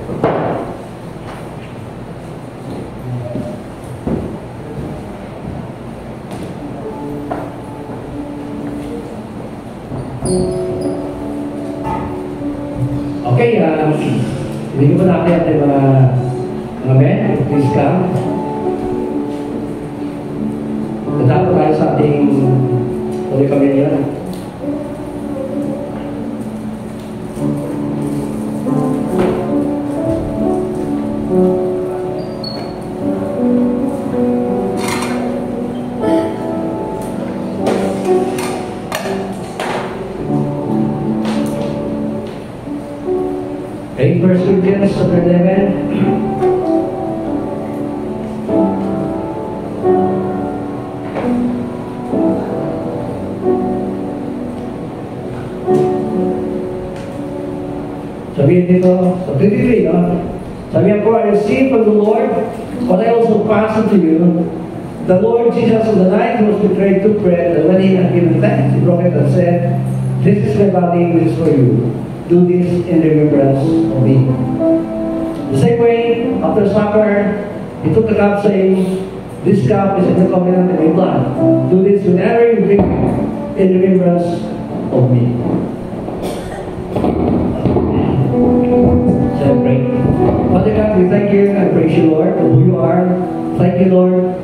E: Okay, hindi ko natin ating mga men, please come. Tatapos tayo sa ating Holy Communion. Okay, 1 Corinthians chapter 11. Sabihin dito, sa 33, sabihin po, I received from the Lord what I also passed to you. The Lord Jesus, on the night He was betrayed, took bread, and when He had given thanks, He broke it and said, this is my body, which is for you. Do this in remembrance of me. The same way, after supper, He took the cup, saying, this cup is a new covenant in my blood. Do this whenever you drink in remembrance of me. Celebrate. Father God, we thank you and praise you, Lord, for who you are. Thank you, Lord,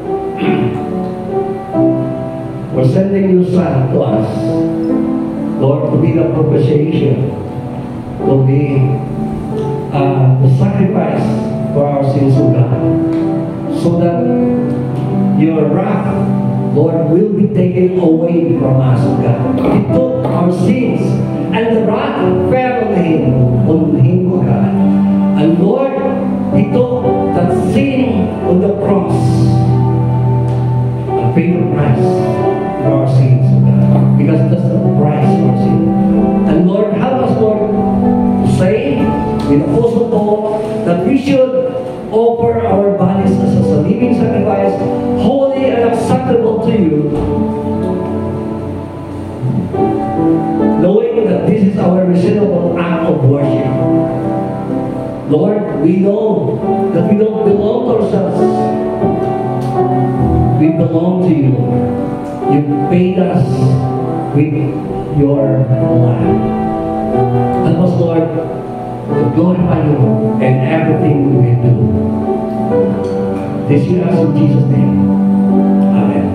E: for sending your Son to us. Lord, to be the propitiation, to be the sacrifice for our sins, O God, so that your wrath, Lord, will be taken away from us, O God. He took our sins, and the wrath fell on Him, O God. And Lord, He took that sin on the cross and paid the price for our sins, O God, because that's the price for our sin. And Lord, help us, Lord, to say with Apostle Paul that we should offer our bodies as a living sacrifice, holy and acceptable to you, knowing that this is our reasonable act of worship. Lord, we know that we don't belong to ourselves. We belong to you. You paid us with your blood. Help us, Lord, to glorify you in everything we do. This we ask in Jesus' name. Amen.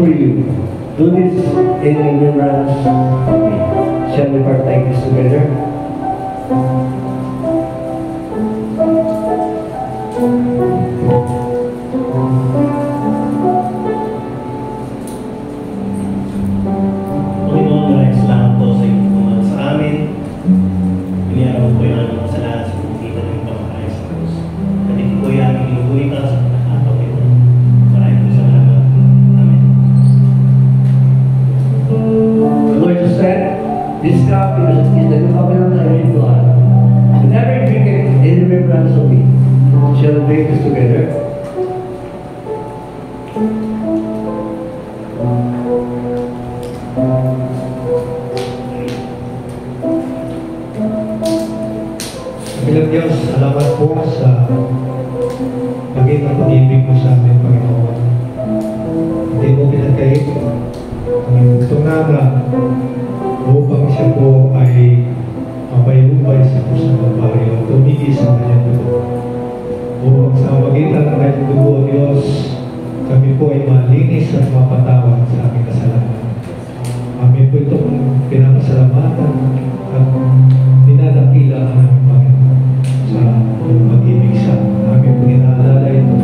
E: for you. Do this in remembrance of me. Shall we partake this together?
F: Panginoon, maraming salamat po sa iyong pagmamahal sa amin. Iniaraw po yung aming kasalanan sa pagkita ng pamamahay sa Diyos. At ito po yung aming inubuhay ka sa pagkakataon ito. Maraming po salamat. Amen.
E: The Lord just said, this cup is the new covenant of my blood. Whenever you drink it in remembrance of me, shall we drink this together?
G: Bilang Diyos, salamat po sa pagiging pag-ibig mo sa amin, Panginoon. Hindi mo pinagkait ang gustong naman upang siya po ay mapayubay sa krus ng Kalbaryo, tumigil sa kanyang dugo. Upang sa magitan ng kanyang dugo, O Diyos, kami po ay malinis at mapatawad sa aming kasalanan. Kami po itong pinapasalamatan at dinadakila ang aming Panginoon sa pag-ibig sa aming po inaalala ito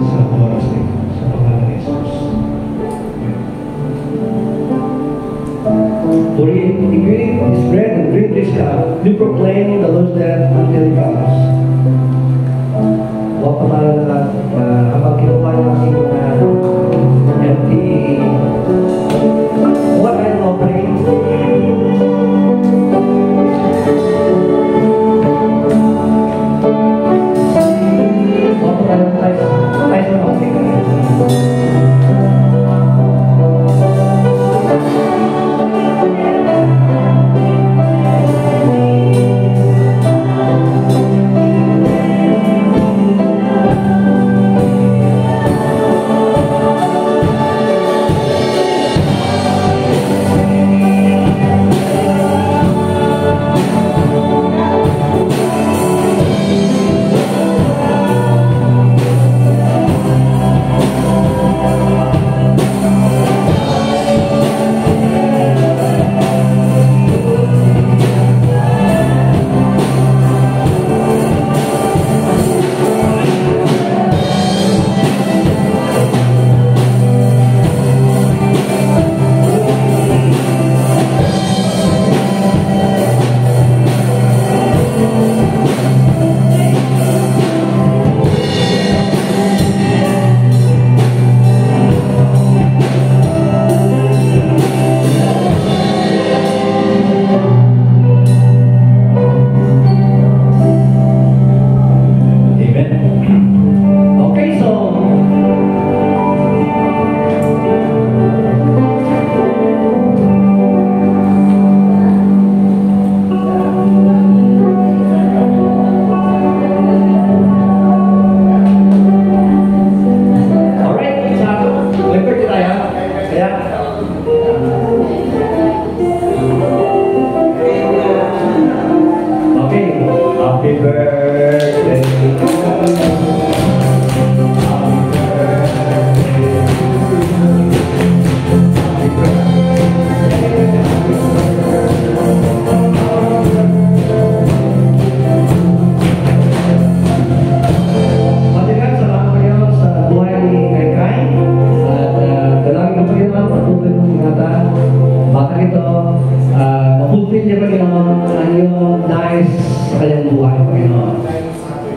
G: sa oras na ito, sa pangalan ni Jesus.
E: For in eating this bread and drink this cup, we proclaim the Lord's death until He comes. Huwag pa tayo na habang kinuha yung ating empty what I'm offering. Huwag pa tayo sa offering.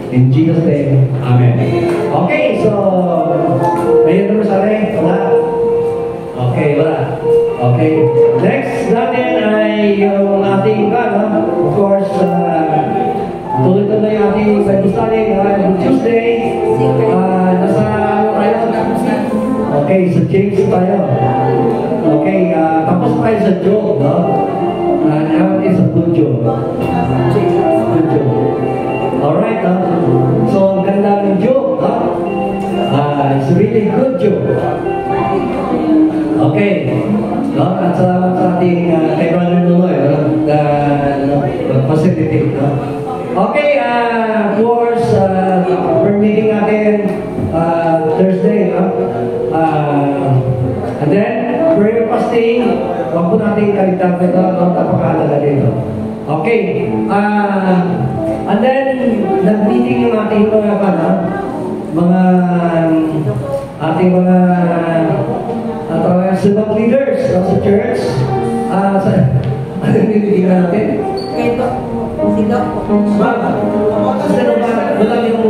E: In Jesus' name, Amen. Okay, so, ayun naman sa rin, wala. Okay, wala. Okay, next natin ay yung ating of course, tuloy-tuloy yung ating Bible study on Tuesday. Nasa ano tayo? Okay, sa James tayo. Okay, tapos tayo sa Job, no? Now it's a good Job. Good Job. Alright, so ang ganda ng Job, it's really good Job. Okay, no? At salamat sa ating kay Brother Nunoy, facilitative, no? Okay, of course, we're meeting natin Thursday, fasting, huwag po natin kaligtaan ito. Napakahalaga dito. Okay. And then, nag-meeting yung ating ating mga student leaders sa church. Ano yung meeting natin?
B: Kaya si Doc po.
E: Wala yung